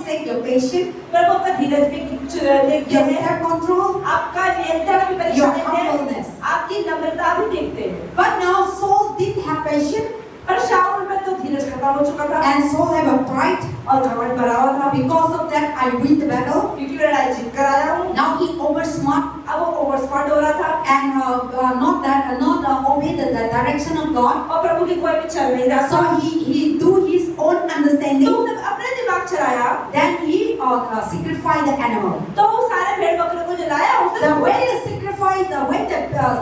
take your patience, प्रभु आपका धीरज भी देखते your हैं, self-control, आपका नियंत्रण भी परीक्षा your लेते हैं, humbleness. आपकी नम्रता भी देखते हैं। But now Saul didn't have patience, पर शाऊल में तो धीरज खत्म हो चुका था and Saul have a pride. और घमंड भरा हुआ था। Because of that, I win the battle. क्योंकि मैं लड़ाई जीत कर आया हूँ। Now he oversmart अब वो ओवर स्मार्ट हो रहा था and not obey the direction of God. और प्रभु की कोई भी चल नहीं रहा So था। he do his own तो understanding. उसने अपने दिमाग चलाया, Then he sacrificed the animal. तो वो सारे भेड़ बकरियों को जलाया। उसने The way the sacrifice, when the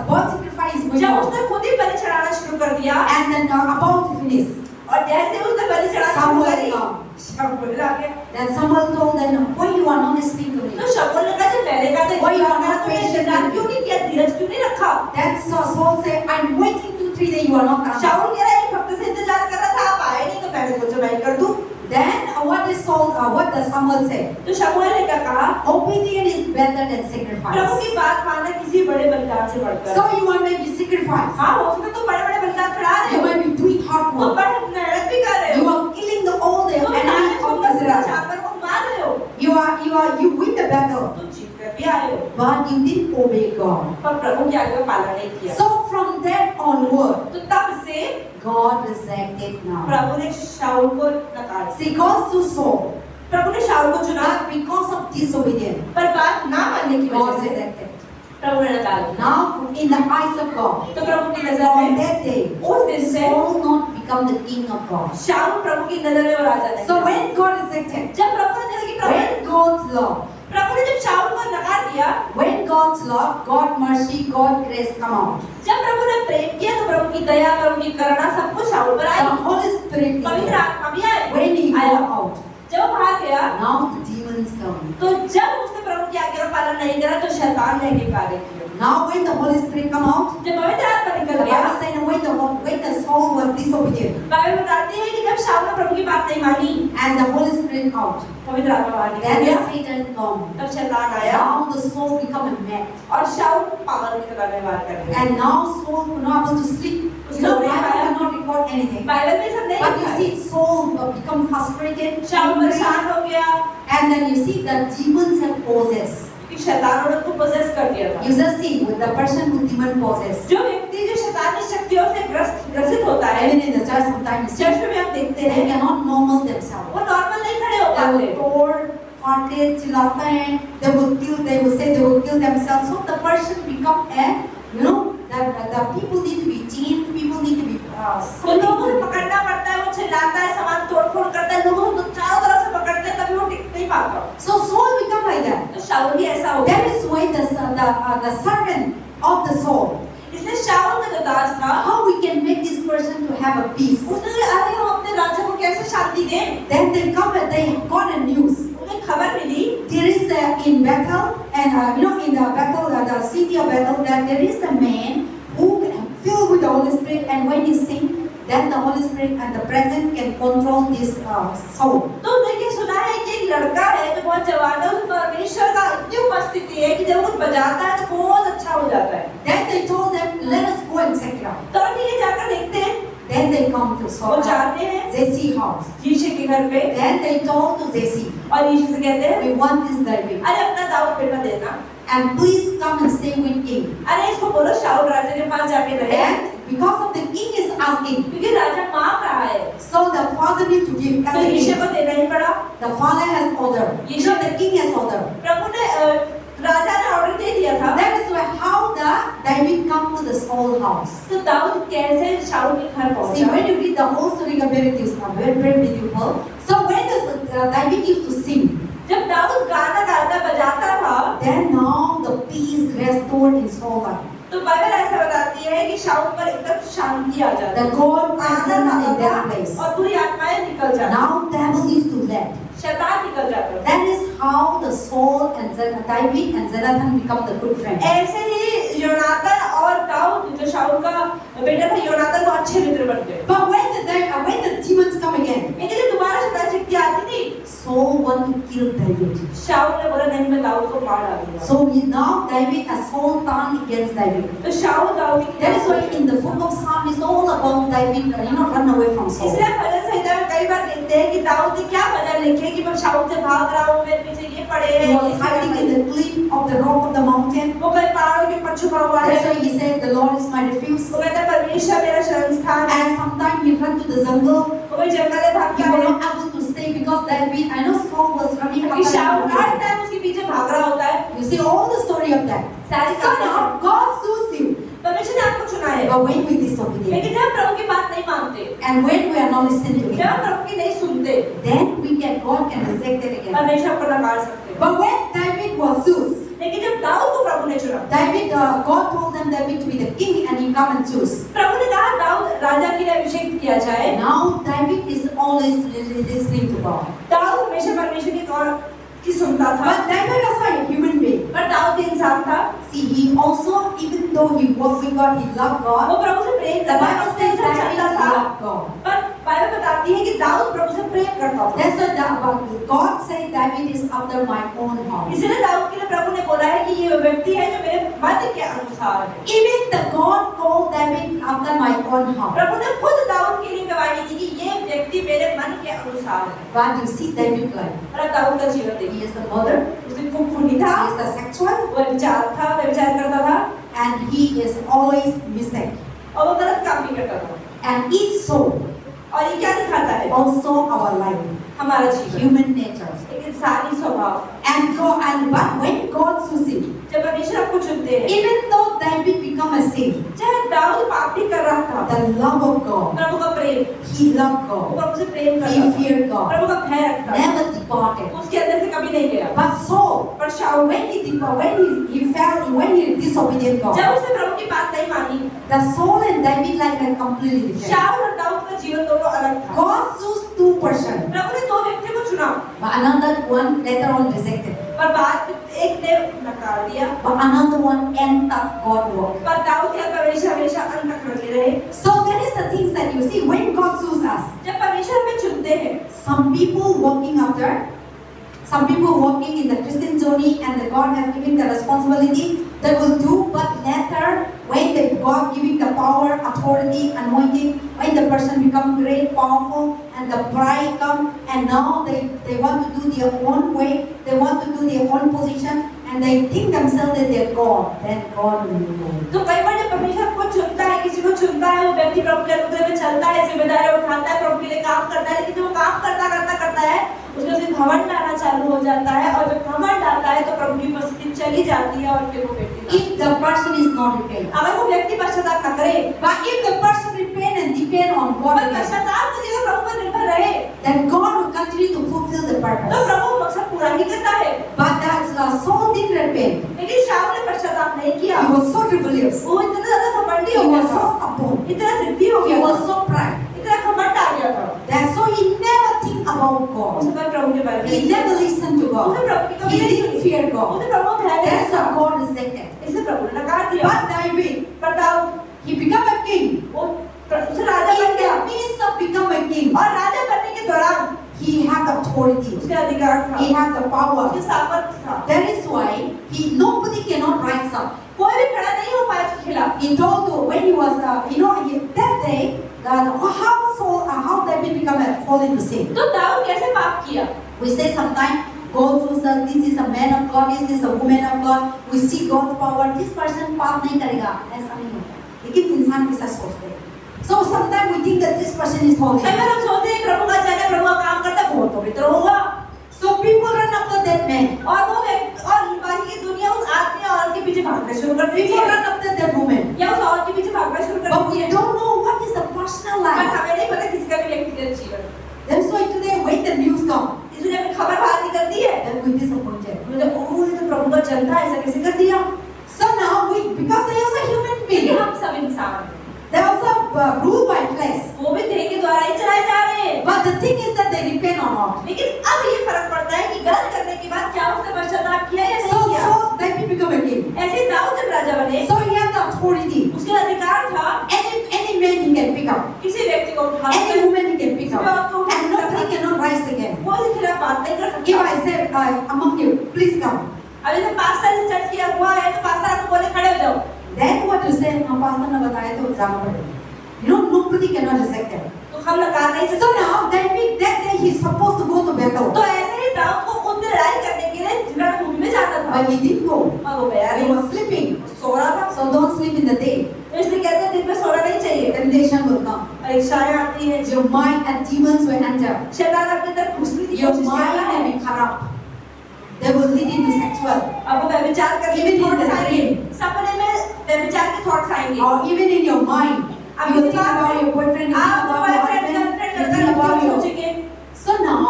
bird sacrifice is going जब on, उसने खुद ही बलि चढ़ाना शुरू कर दिया and then about to finish, और जैसे उसने बलि चढ़ाना शुरू Samuel करी, come. शमूएल आ गया। Then Samuel told them, why you are not listening to me? तो शमूएल ने कहा जब मैंने कहा था Why you are इंतजार not करा, तुमने patient इंतजार with क्यों me? नहीं किया, धीरज क्यों नहीं रखा? Then Saul said, I'm waiting 2-3 days, you are not coming. शाऊल कह रहा है एक हफ्ते से इंतजार कर रहा था, आप आए नहीं, तो मैंने सोचा मैं ही कर दूं। Then what does Samuel say? तो शमूएल ने क्या कहा? Obedience is better than Prabhu sacrifice. की बात मानना किसी बड़े बलिदान से बढ़कर। So you want maybe sacrifice. हाँ, हो सकता है तुम बड़े-बड़े बलिदान चढ़ा रहे You हो, might be doing hard तुम work. बड़ी मेहनत भी कर रहे You हो, are killing all the तुम सारे enemy of सुंदर Israel. जानवर को मार रहे हो, You win the battle, तुम जीत कर भी आए हो, but you didn't obey God. पर प्रभु की आज्ञा का पालन नहीं किया। So from that onward, तो तब से God rejected now. प्रभु ने शाऊल को नकार दिया। See, God chose Saul, प्रभु ने शाऊल को चुना, but because of disobedience, पर बात ना मानने की God वजह से rejected. प्रभु ने नकार दिया। Now, in the eyes of God, तो प्रभु की नजर on में that day, उस दिन से Saul not become the king of God. शाऊल प्रभु की नजर में वो राजा नहीं। So when God rejected, जब प्रभु ने देखा कि when God's law, प्रभु ने जब शाऊल को नकार दिया, when God's law, God mercy, God grace come out. जब प्रभु ने प्रेम किया तो प्रभु की दया, प्रभु की करुणा सब कुछ शाऊल पर The I. Holy Spirit is पवित्र there. आत्मा भी आए। When he आया। go out, जब वो बाहर गया, now the demons come. तो जब उसने प्रभु की आज्ञा का पालन नहीं करा तो शैतान ने भी कार्य किया। Now when the Holy Spirit come out, जब पवित्र आत्मा the निकल गया, Bible said when the Saul was disobedient, Bible बताती है कि जब शाऊल ने प्रभु की बात नहीं मानी, and the Holy Spirit out, पवित्र आत्मा बाहर निकल then गया, Satan come. तब शैतान आया Now the soul become a mad. और शाऊल पागल की तरह व्यवहार कर रहा है। And now Saul could not able to sleep. You know, Bible cannot record anything. Bible में सब नहीं But लिखा you है। see Saul become frustrated, शाऊल angry, परेशान हो गया and then you see the demons have possessed. कि शैतान ने उसको possess कर दिया था। You just see with the person who demon possessed. जो व्यक्ति जो शैतानी शक्तियों से ग्रसित होता है, Even in the church sometimes church में भी हम देखते they हैं, cannot normal themselves. वो नॉर्मल नहीं खड़े हो They पाते। will tore, farted, चिल्लाते हैं. They will say they will kill themselves. So the person become the people need to be changed. People need to be वो लोगों से पकड़ना पड़ता है, वो चिल्लाता है, सामान तोड़-फोड़ करता है, लोगों को चारों तरफ से पकड़ते हैं, तभी वो टिक नहीं पाता। So Saul become like that. तो शाऊल भी ऐसा हो गया। That is why the servant of the soul. इसलिए शाऊल का जो दास था, How we can make this person to have a peace? उसने कहा, अरे हम अपने राजा को कैसे शांति दें? Then they come and they got a news. उन्हें खबर मिली There is in Bethel, and in the Bethel, the city of Bethel, that there is a man who filled with the Holy Spirit, and when he sing, then the Holy Spirit and the presence can control this soul. तो देखिए सुना है कि एक लड़का है जो बहुत जवान है, उसमें परमेश्वर का इतनी उपस्थिति है कि जब वो बजाता है तो बहुत अच्छा हो जाता है। Then they told them, let us go and check it out. तो हम ये जाकर देखते हैं। Then they come to वो Saul, जाते हैं Jesse house. यीशु के घर पे Then they told to Jesse, और यीशु से कहते हैं, we want this David, अरे अपना दाऊद बेटा देना, and please come and stay with king. अरे इसको बोलो शाऊल राजा के पास जाके रहे, And because of the king is asking, क्योंकि राजा मांग रहा है, so the father need to give तो as a यीशु king. को देना ही पड़ा। The father has order. So the king has order. प्रभु ने राजा ने ऑर्डर दे दिया था। That is why how the David come to the Saul house. तो दाऊद कैसे शाऊल के घर See, पहुंचा? when you read the whole story, very beautiful. So when David used to sing, जब दाऊद गाना गाता बजाता था, then now the peace restored in Saul life. तो बाइबल ऐसा बताती है कि शाऊल पर एकदम शांति आ जाती The है, God आनंद presence in आता that था place. और बुरी आत्माएं निकल जाती, Now devil used to let. शैतान निकल जाता। That is how the Saul and David and Jonathan become the good friends. ऐसे ही योनातान और दाऊद जो शाऊल का बेटा था योनातान वो अच्छे मित्र बन गए। But when the demons come again, लेकिन जब दोबारा शैतान शक्ति आती थी, Saul want to kill David. शाऊल ने बोला नहीं मैं दाऊद को मार डालूंगा। So now David has Saul turned against David. तो शाऊल दाऊद की That is why in the book of Psalm is all about David, run away from Saul. इसलिए भजन संहिता में कई बार देखते हैं कि दाऊद ने क्या भजन लिखे कि मैं शाऊल से भाग रहा हूँ, मेरे पीछे ये पड़े He हैं, was hiding in the cliff of the rock of the mountain. वो कई पहाड़ों के ऊपर छुपा हुआ That's है। why he said, the Lord is my refuge. वो कहता है परमेश्वर मेरा शरण स्थान है। And sometimes he run to the jungle. वो कोई जंगल में भाग He के was आया not able to stay because David, I know Saul was running क्योंकि शाऊल हर after him. टाइम उसके पीछे भाग रहा होता है। You see all the story of that. सारी So कहानी now God chose you. परमेश्वर ने आपको चुना है, But when we disobedient, लेकिन जब प्रभु की बात नहीं मानते, and when we are not listening to जब Him, हम प्रभु की नहीं सुनते, then God can reject it again. परमेश्वर को नकार सकते हैं। But when David was choose, लेकिन जब दाऊद को प्रभु ने चुना, God told them David to be the king, and he come and choose. प्रभु ने कहा दाऊद राजा के लिए अभिषेक किया जाए। Now David is always listening to God. Dawood हमेशा परमेश्वर की कौन की सुनता था, But David was a human being. पर दाऊद भी इंसान था। See, he also, even though he walked with God, he loved वो God. प्रभु से प्रेम The करता Bible था, says उससे David चलता था, loved God. पर बाइबल बताती है कि दाऊद प्रभु से प्रेम करता था। That's why God said David is after my own heart. इसलिए दाऊद के लिए प्रभु ने बोला है कि ये व्यक्ति है जो मेरे मन के अनुसार है। Even the God called David after my own heart. प्रभु ने खुद दाऊद के लिए गवाही दी कि ये व्यक्ति मेरे मन के अनुसार है। But you see David's life. और अब दाऊद का जीवन देखिए, He is the mother. उसकी खूनी था, He is the sexual. वो विचार था, व्यभिचार करता था And he is always mistake. और वो गलत काम भी करता था। And it so और ये क्या दिखाता है? also our life. हमारा जीवन, Human nature. एक इंसानी स्वभाव। But when God chooses him, जब परमेश्वर आपको चुनते हैं, even though David become a sin, चाहे दाऊद पाप भी कर रहा था, the love of God, प्रभु का प्रेम, he loved वो God, प्रभु से प्रेम करता he था, feared God, प्रभु का भय रखता था, never departed. उसके अंदर से कभी नहीं गया। But Saul, पर शाऊल when he fell, when he disobedient जब God, उसने प्रभु की बात नहीं मानी, the Saul and David life are completely different. शाऊल और दाऊद का जीवन दोनों अलग था। God chose two persons, प्रभु ने दो व्यक्ति को चुना, but another one later on rejected, पर बाद में एक ने नकार दिया, but another one entered God work. पर दाऊद या परमेश्वर हमेशा अंत तक लगे रहे। So that is the things that you see when God chooses us. जब परमेश्वर हमें चुनते हैं, Some people walking in the Christian journey, and the God has given the responsibility, they will do, but later when the God giving the power, authority, anointing, when the person become great, powerful, and the pride come, and now they want to do their own way, they want to do their own position, and they think themselves that they're God, then God will be God. तो कई बार जब परमेश्वर को चुनता है, किसी को चुनता है, वो व्यक्ति प्रभु के अनुग्रह में चलता है, जिम्मेदारी उठाता है, प्रभु के लिए काम करता है, लेकिन जब वो काम करता है, उसमें से घमंड आना चालू हो जाता है, और जब घमंड आता है तो प्रभु की उपस्थिति चली जाती है, और फिर वो व्यक्ति If the person is not repent, अगर वो व्यक्ति पश्चाताप न करे, but if the person repent and depend on God पर again, पश्चाताप की जगह प्रभु पर निर्भर रहे, then God will continue to fulfill the तो purpose. प्रभु मकसद पूरा ही करता है। But that Saul didn't repent. लेकिन शाऊल ने पश्चाताप नहीं किया, He was so rebellious. वो इतना ज्यादा घमंडी He हो गया was so था, stubborn. इतना जिद्दी हो He गया was था, so proud. इतना घमंड आ गया था, That's so he never think about God. उसने प्रभु के बारे में He never listened to God. उसने प्रभु की कभी He नहीं didn't सुनी, fear God. उसने प्रभु को भय नहीं That's किया, why God rejected. इसलिए प्रभु ने नकार दिया। But David, पर Dawood he became a king. वो उसे राजा बन In गया the midst of becoming a king, और राजा बनने के दौरान he had the authority, उसके अधिकार था, he had the power. उसके सामर्थ्य था। That is why nobody cannot rise up. कोई भी खड़ा नहीं हो पाया उसके खिलाफ। He told to when he was, that day, how David become a fall into sin. तो दाऊद कैसे पाप किया? We say sometimes God shows us this is a man of God, this is a woman of God. We see God's power. This person पाप नहीं करेगा, ऐसा नहीं होता। लेकिन इंसान कैसा सोचते हैं? So sometimes we think that this person is holy. अगर हम सोचते हैं प्रभु का जाने प्रभु का काम करता है, बहुत पवित्र होगा। So people run after that man. और बाकी की दुनिया उस आदमी और औरत के पीछे भागना शुरू कर देती People है, run after that woman. या उस औरत के पीछे भागना शुरू कर But देती we है। don't know what is the personal पर life. हमें नहीं पता किसी का भी व्यक्तिगत जीवन। That's why today when the news come, इसलिए जब खबर बाहर निकलती है, then we disappointed. मुझे उन्होंने तो प्रभु का जनता ऐसा कैसे कर दिया? So now because they are a human क्योंकि being, हम सब इंसान हैं, they also ruled by flesh. वो भी देह के द्वारा ही चलाए जा रहे हैं। But the thing is that they repent or not. लेकिन अब ये फर्क पड़ता है कि गलत करने के बाद क्या उसने पश्चाताप किया या So नहीं किया। David become a king. ऐसे ही दाऊद जब राजा बने, So he had the authority. उसके अधिकार था Any man he can pick up. किसी व्यक्ति को उठा Any कर woman he can pick up. And nobody cannot rise again. वो उसके खिलाफ बात नहीं कर If सकता। I say among you, please come. अभी तो पास्टर से चर्च किया हुआ है, तो पास्टर आपको बोले खड़े हो जाओ। Then what you say? हाँ पास्टर ने बताया तो जाना पड़ेगा. Nobody cannot reject them. तो हम नकार नहीं So सकते। now David that day he's supposed to go to battle. तो ऐसे ही दाऊद को उस दिन लड़ाई करने के लिए रणभूमि में जाना था, But he didn't go. और वो गया He नहीं, was sleeping. सो रहा था। So don't sleep in the day. इसलिए कहते हैं दिन में सोना नहीं चाहिए। Temptation will come. परीक्षाएं आती हैं, Your mind and demons will enter. शैतान अपने अंदर घुसने की Your कोशिश कर mind रहा है। will be corrupt. They will lead into sexual. अब वो व्यभिचार करने Even के in थॉट्स the आएंगे, dream. सपने में व्यभिचार के थॉट्स आएंगे। Or even in your mind. You will think about your boyfriend, you think आप about your boyfriend husband, girlfriend you करते think about हैं, your... सोचेंगे। So now,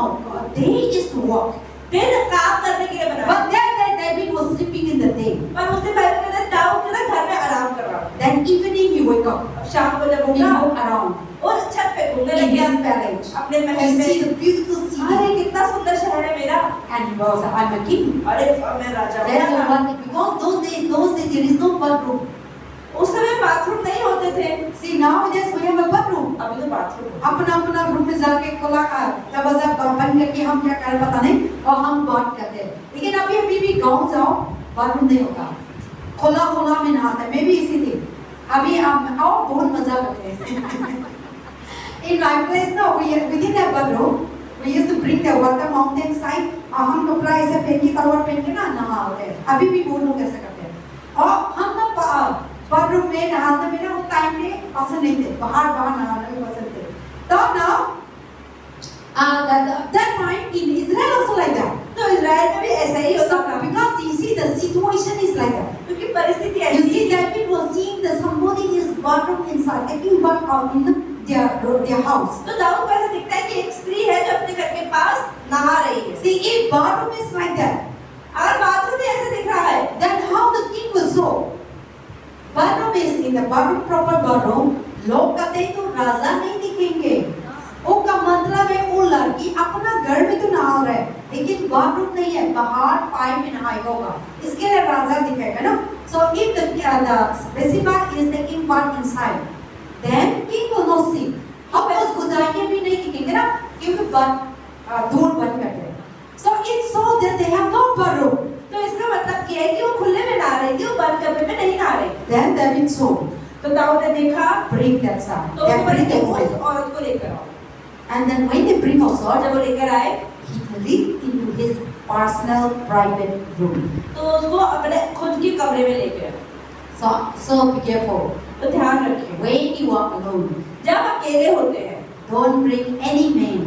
day is to work. दिन काम करने के लिए बना है। But that day David was sleeping in the day. पर उसने बाइबल में कहता है, दाऊद जो है घर में आराम कर रहा था। Then evening he wake up. अब शाम को जब He उठा walk around और छत पे घूमने in लग गया his palace. अपने He महल see में। the beautiful अरे city. कितना सुंदर शहर है मेरा। And he was, I'm a king. अरे मैं राजा There's हूँ। no one, because those days there is no bathroom. उस समय बाथरूम नहीं होते थे, See nowadays we have a bathroom. अभी तो बाथरूम है। अपना रूम में जाके खुला दरवाजा बंद करके हम क्या करें पता नहीं और हम बात करते हैं। लेकिन अभी भी गांव जाओ बाथरूम नहीं होता, खुला में नहाते हैं। मैं भी इसी थी। अभी हम और बहुत मजा करते हैं। In my place now we didn't have bathroom. We used to bring the water mountain side. हम कपड़ा ऐसे पहन के तलवार पहन के ना नहाते हैं। अभी भी वो लोग ऐसा करते हैं। और हम ना बाथरूम में नहाने में ना उस टाइम में पसंद नहीं थे, बाहर नहाने में पसंद थे। तो now that time in Israel also like that. तो इज़राइल में भी ऐसा ही होता So था, because you see the situation is like that. क्योंकि परिस्थिति You ऐसी see थी। David was seeing that somebody is bathroom inside, taking bath out in their house. तो दाऊद को ऐसा दिखता है कि एक स्त्री है जो अपने घर के पास नहा रही है। See, if bathroom is like that, अगर बाथरूम भी ऐसे दिख रहा है, then how the king will show? Bathroom is in the bathroom, proper bathroom. लोग कहते हैं तो राजा नहीं दिखेंगे। वो का मतलब है वो लड़की अपना घर में तो नहा रहा है, लेकिन बाथरूम नहीं है, बाहर पाइप में नहाएगा होगा, इसके लिए राजा दिखेगा ना। So if the Bathsheba is taking part inside, then king will not see. हम उस गुजारिया भी नहीं दिखेंगे ना, क्योंकि दूर बंद कर दे। So it's so that they have no bathroom. तो इसका मतलब क्या है कि वो खुले में नहा रही थी, वो बंद कमरे में नहीं नहा रही। Then David saw, तो दाऊद ने देखा, bring that son. तो Then वो bring बड़ी the woman. उस औरत को लेकर आओ। And then when they bring her और sword, जब वो लेकर आए, he leaped into his personal private room. तो उसको अपने खुद के कमरे में लेकर आए। So be careful. तो ध्यान रखिए, When you are alone, जब अकेले होते हैं, don't bring any man.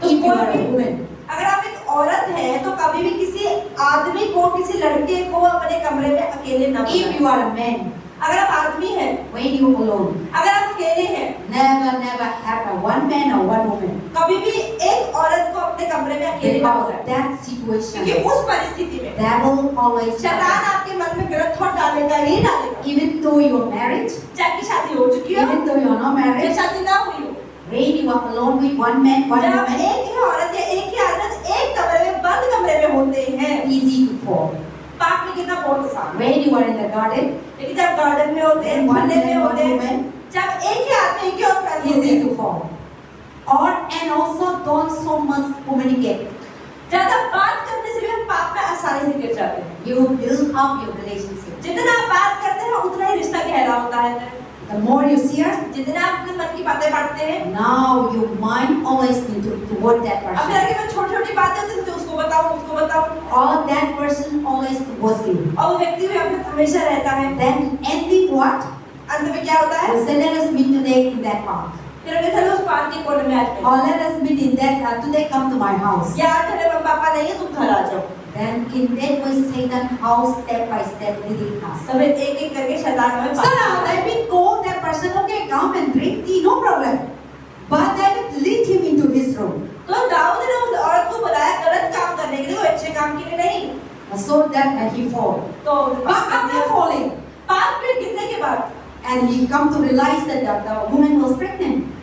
तो If you are कोई a भी, woman, अगर आप एक औरत हैं, तो कभी भी किसी आदमी को, किसी लड़के को अपने कमरे में अकेले न if बुलाएं। you are a man, अगर आप आदमी हैं, when you are alone, अगर आप अकेले हैं, never have a one man or one woman. कभी भी एक औरत को अपने कमरे में अकेले न Because बुलाएं। that क्योंकि situation, उस परिस्थिति में devil always शैतान comes. आपके मन में गलत थॉट डालेगा ही डालेगा। Even though you are married, चाहे की शादी हो चुकी हो even though you are not या married, शादी ना हुई हो, when you are alone with one man, one जब woman, एक ही औरत या एक ही आदमी एक कमरे में बंद कमरे में होते हैं, easy to fall. पाप में गिरना बहुत आसान है। When you are in the garden, लेकिन जब गार्डन में होते हैं, one मोहल्ले में man, होते one हैं, woman, जब एक ही आदमी एक ही औरत easy to fall. And also don't so much communicate. ज्यादा बात करने से भी हम पाप में आसानी से गिर जाते हैं। You build up your relationship. जितना आप बात करते हैं उतना ही रिश्ता गहरा होता है। The more you share, जितना आप अपने मन की बातें बांटते हैं, now your mind always need to toward that अब person. फिर आगे में छोटी-छोटी बातें होती हैं तो उसको बताऊं, Or that person always towards you. और वो व्यक्ति भी अपने हमेशा रहता है। Then ending what? अंत में क्या होता है? You say, let us meet today in that park. फिर अगर चलो उस पार्क के कोने में आज में, Or let us meet in that, today come to my house. या आज मेरे मम्मी पापा नहीं है तुम घर आ जाओ। Then in that way Satan how step by step leading us. सब एक-एक करके शैतान हमें So now David called that person, okay, come and drink tea, no problem. But David lead him into his room. तो दाऊद ने उस औरत को बुलाया गलत काम करने के लिए, वो अच्छे काम के लिए नहीं। So that he fall. तो But after falling, पाप में गिरने के बाद, and he come to realize that the woman was pregnant.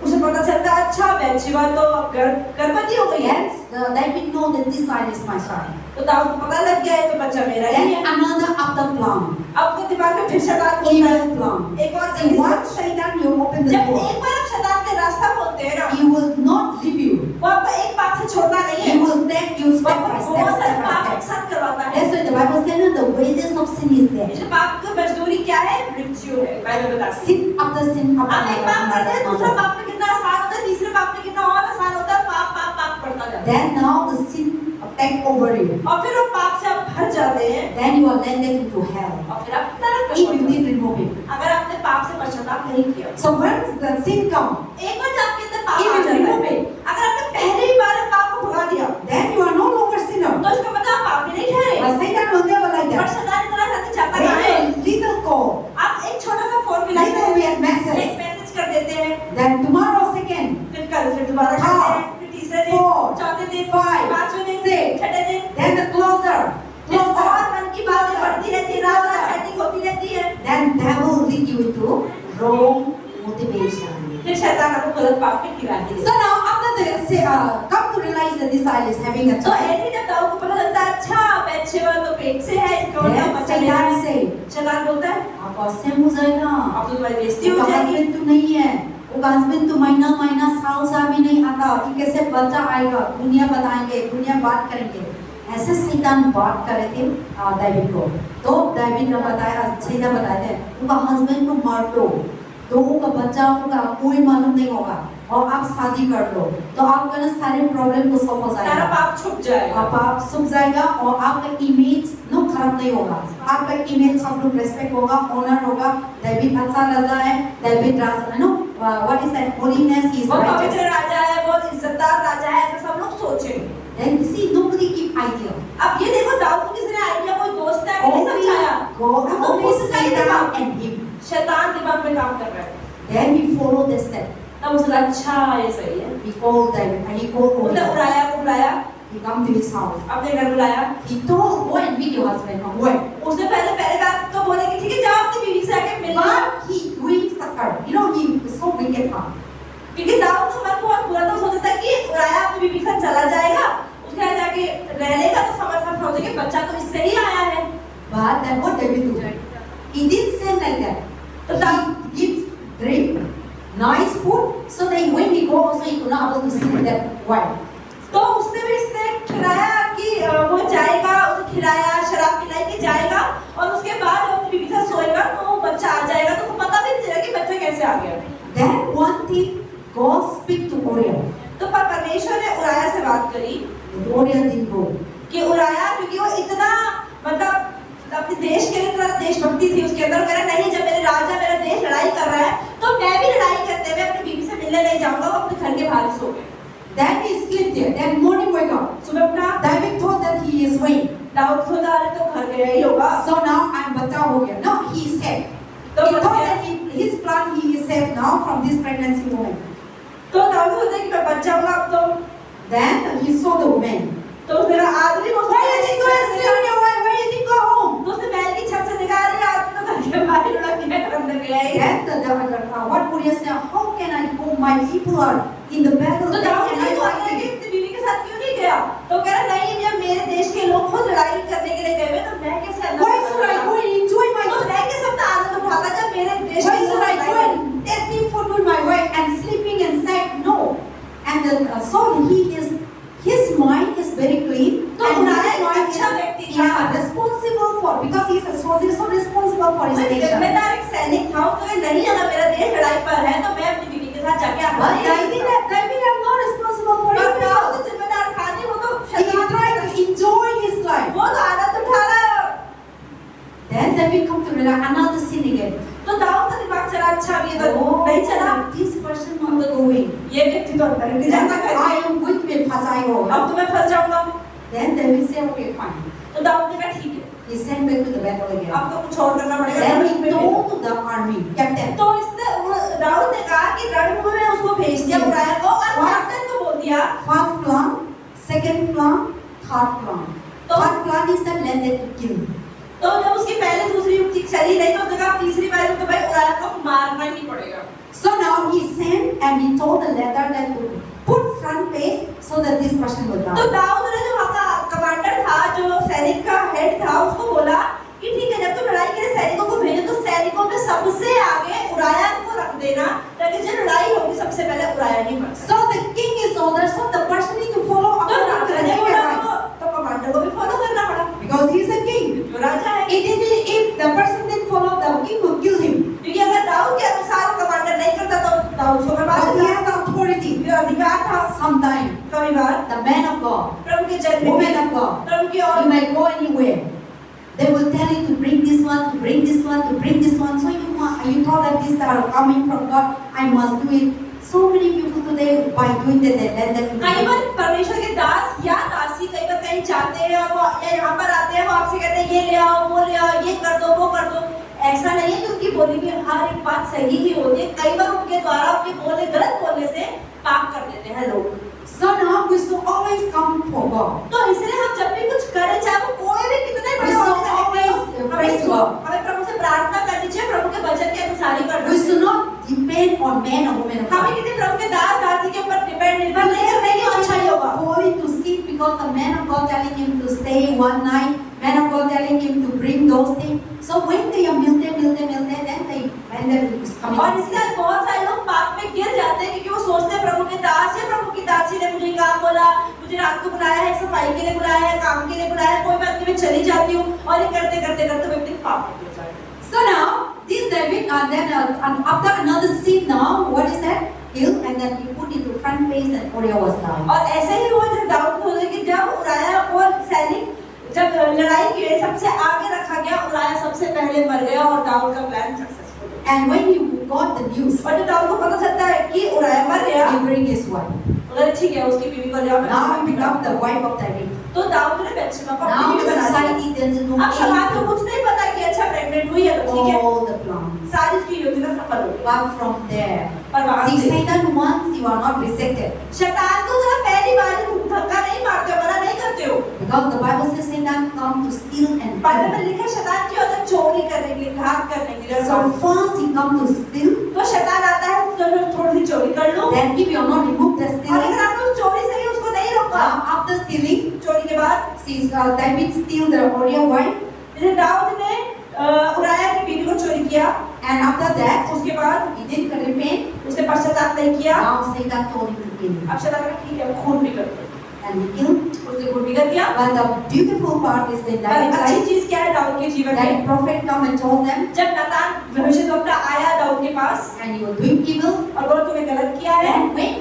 उसे पता चलता है अच्छा बैतशेबा तो गर्भवती हो गई है। Yes, David know that this child is my child. तो दाऊद को पता लग गया है तो बच्चा मेरा ही Then है। another other plan, अब उसके दिमाग में फिर शैतान बोलता evil है। plan. एक और See, once Satan you open the जब door, एक बार आप शैतान के रास्ता खोलते हैं ना, he will not leave you. वो आपको एक बात से छोड़ना नहीं He है। will take you वो step आपको by बहुत step, सारे step पाप by एक step. साथ करवाता है। That's why the Bible says that the wages of sin is death. इस पाप की मजदूरी क्या है? मृत्यु है। बाइबल बताती है। Sin after sin after आप एक पाप करते हैं, दूसरा another. पाप में कितना आसान होता है, तीसरे पाप में कितना और आसान होता है, पाप बढ़ता जाता है। Then now the sin take over you. और फिर वो पाप से आप भर जाते हैं Then you are landed into hell. और फिर आप नरक में If you पहुंच जाते did हैं। remove it. अगर आपने पाप से पश्चाताप नहीं किया, So once the sin come, एक बार जब आपके अंदर पाप If आ you जाता remove है, it, अगर आपने पहले ही बार पाप को भगा दिया, then you are no longer sinner. तो इसका मतलब आप पापी नहीं ठहरे। But Satan will never like पर that. शैतान इतना करना चाहता है, Little call, आप एक छोटा सा फोन मिलाते little हैं, weird एक message. मैसेज कर देते हैं, Then tomorrow second, फिर कल फिर दोबारा करते हैं, फिर तीसरे दिन, Four, चौथे दिन, five, पांचवें दिन, six, छठे दिन, then the closer, फिर और closer. मन की बातें बढ़ती रहती है, रात रात चैटिंग होती रहती है, Then devil lead you into wrong motivation. फिर शैतान आपको गलत पाप में गिरा देता है। So now after they come to realize that this child is having a तो child, ऐसे जब दाऊद को पता चलता है अच्छा बैतशेबा तो पेट से है, इसका मतलब then बच्चा मेरा Satan है। say, शैतान बोलता है आपका सेम हो जाएगा. अब तो तुम्हारी बेइज्जती हो उसका जाएगी। हस्बैंड तो नहीं है, उसका हस्बैंड तो महीना साल भी नहीं आता कि कैसे बच्चा आएगा, दुनिया बताएंगे, दुनिया बात करेंगे. ऐसे शैतान बात करे थे दावीद को. तो दावीद ने बताया, शैतान बताते हैं उनका हस्बैंड को मार दो, तो उनका बच्चा उनका कोई मालूम नहीं होगा और आप शादी कर लो तो आपका ना सारे प्रॉब्लम को सॉल्व हो सारा जाएगा. पाप छुप जाएगा। आप सुख जाएगा और आपका इमेज नो खराब नहीं होगा. आपका इमेज सब लोग रेस्पेक्ट होगा, ऑनर होगा. दावीद अच्छा राजा है, दावीद राजा know what is that holiness is वो पवित्र राइटियस. राजा है, बहुत इज्जतदार राजा है, ऐसा सब लोग सोचेंगे। Then see nobody give idea. अब ये देखो दाऊद को किसी ने आइडिया, कोई दोस्त है नहीं Only समझाया, God, वो only खुद का ही Satan दिमाग, and him. शैतान दिमाग में काम कर रहा है। Then he follow the step. तब उसे लगा अच्छा ये सही है। He called David and he called उसने Uriah. उड़ाया को बुलाया, He come to his house. अपने घर बुलाया। He told, go and meet your husband. Go. उसने पहले बात तो बोले कि ठीक है जाओ अपनी बीवी से आके मिल लो। But he doing sucker. You know he is so wicked man. क्योंकि दाऊद का मन बहुत बुरा, तो सोचता था कि उड़ाया अपनी बीवी के साथ चला जाएगा, उसके यहाँ जाके रह लेगा तो समझ कि बच्चा तो इससे ही आया है। But then what David do? He didn't say like that. तो He gives drink, nice food, so that when he go also he could not able to see that wife. तो उसने भी इसने खिलाया कि वो जाएगा, उसे खिलाया, शराब पिलाई के जाएगा और उसके बाद वो अपनी बीवी के साथ सोएगा तो वो बच्चा आ जाएगा, तो उसको पता भी नहीं चलेगा कि बच्चा कैसे आ गया। Then one thing, God speak to Uriah. तो पर परमेश्वर ने उराया से बात करी But Uriah didn't go. कि उराया, क्योंकि वो इतना मतलब अपने देश के लिए इतना देशभक्ति थी उसके अंदर, कह रहा नहीं जब मेरे राजा मेरा देश लड़ाई कर रहा है तो मैं भी लड़ाई करते हुए अपनी बीवी से मिलने नहीं जाऊंगा, वो अपने घर के बाहर ही सो गए। Then he slept there. Then morning wake up. सुबह उठा, David thought that he is awake. Dawood खुदा ने तो घर गया ही होगा, So now I'm बचा हो गया. No, he is safe. तो He बच thought गया। that his plan he is safe now from this pregnancy woman. तो दाऊद सोचा कि मैं बच जाऊंगा अब तो। Then he saw the woman. तो मेरा आदमी मुझसे Why you didn't go and sleep on your wife? Why you didn't go home? तो उसने महल की छत से निकाल लिया, आदमी तो घर के बाहर लुढ़क गया, अंदर गया ही। Then what Uriah said, how can I go? My people are in the battle. तो How दाऊद can ने I सोचा fight कि it? अपनी बीवी के साथ क्यों नहीं गया, तो कह रहा नहीं जब मेरे देश के लोग खुद लड़ाई करने के लिए गए हुए तो मैं कैसे अंदर Why should I go and enjoy my तो मैं कैसे अपना आनंद उठाता जब मेरे देश Why के should लोग I go लड़ाई and tasting food with my wife and Then David said, okay, fine. तो दाऊद ने कहा ठीक है, He sent back to the battle again. अब तो कुछ और करना पड़ेगा। Then he told to the army captain, तो इसने दाऊद ने कहा कि रणभूमि में उसको भेज दिया उराया को, और कैप्टन को बोल दिया first plan, second plan, third plan. Third plan is that landed to kill. तो जब उसकी पहले दूसरी युक्ति चली नहीं तो उसने कहा तीसरी बार तो भाई उराया को मारना ही पड़ेगा। So now he sent and he told the letter that to put front page so that this person will तो die. दाऊद ने जो वहाँ का कमांडर था, जो सैनिक का हेड था, उसको बोला कि ठीक है, जब तुम लड़ाई के लिए सैनिकों को भेजो तो सैनिकों में सबसे आगे उराया को रख देना, ताकि जब लड़ाई होगी सबसे पहले उराया ही मरे। So the king is ordered, so the person need to follow तो according to the राजा ने king बोला advice. तो कमांडर को भी फॉलो करना पड़ा, Because he is a king. जो राजा है। If the person didn't follow, the king will kill him. क्योंकि अगर दाऊद के अनुसार कमांडर नहीं करता तो दाऊद को बर्बाद But he कर has the authority. दिया, अधिकार था। Sometime कभी बार the man of God, प्रभु के जन में, woman of God, प्रभु की you और may go anywhere. They will tell you to bring this one, to bring this one, to bring this one. So you thought that these are coming from God. I must do it. So many people today, by doing that, they let them. कई बार परमेश्वर के दास या दासी कई बार कहीं जाते हैं और वो यहाँ पर आते हैं, वो आपसे कहते हैं ये ले आओ, वो ले आओ, ये कर दो, वो कर दो। ऐसा नहीं है कि उनकी बोली में हर एक बात सही ही होती है, कई बार उनके द्वारा उनके बोले गलत बोलने से पाप कर देते हैं लोग। So now we should always come for God. तो इसलिए हम जब भी कुछ करें, चाहे वो कोई भी कितने बड़े We should होने always praise God. हमें प्रभु से प्रार्थना करनी चाहिए, प्रभु के वचन के अनुसार ही करना We चाहिए। should not depend on men or women of हमें God. किसी प्रभु के दास दासी के ऊपर डिपेंड निर्भर नहीं करने की अच्छा ही होगा। Calling to sleep because the man of God telling him to stay one night, man of God telling him to bring those things. So when they are milde, then they when they is coming. और इसलिए बहुत सारे लोग पाप में गिर जाते हैं क्योंकि वो सोचते हैं प्रभु के दास या प्रभु की दासी ने मुझे काम बोला, मुझे रात को बुलाया है, सफाई के लिए बुलाया है, काम के लिए बुलाया है, कोई बात नहीं, मैं चली जाती हूँ, और ये करते करते करते व्यक्ति पाप में गिर जाता है। So now this David and then after another scene now, what is that? Hill, and then he put it to front page and Uriah was down. और ऐसे ही हुआ जब दाऊद को कि जब उराया और सैनिक जब लड़ाई के लिए सबसे आगे रखा गया, उराया सबसे पहले मर गया और दाऊद का प्लान सक्सेसफुल हो गया। And when he got the news, और जब दाऊद को पता चलता है कि उराया मर गया, he bring his wife. अगर ठीक है उसकी बीवी को ले Now he become the wife of David. तो दाऊद ने बेतशेबा को Now अपनी the बीवी बना दिया। society doesn't know अब समाज को anything. कुछ नहीं पता कि अच्छा प्रेग्नेंट हुई है तो ठीक है, All the plans. सारी उसकी योजना सफल हो गई। But from there, पर वहां see, से Satan once you are not rejected. शैतान को जरा पहली बार ही तुम धक्का नहीं मारते हो, मना नहीं करते हो। Because the Bible says Satan come to steal and Bible में kill. लिखा है शैतान की होता है चोरी करने के लिए, घात करने के लिए। So first he come to steal. तो शैतान आता है तो थोड़ी सी चोरी कर लो, Then if you are not removed the और stealing, अगर आपने उस चोरी से ही उसको नहीं रोका, after stealing, चोरी के बाद see David steal the Uriah wife, जैसे दाऊद ने उराया की बीवी को चोरी किया, and after that उसके बाद he didn't repent. उसने पश्चाताप नहीं किया। Now Satan told him to kill him, अब शैतान कहा ठीक है खून भी कर दो, and he killed. उसने खून भी कर दिया। But the beautiful part is that पर David अच्छी life, चीज क्या है दाऊद के जीवन that में, prophet come and told them, जब नातान भविष्यद्वक्ता आया दाऊद के पास and you are doing evil. और बोला तूने गलत किया है, And when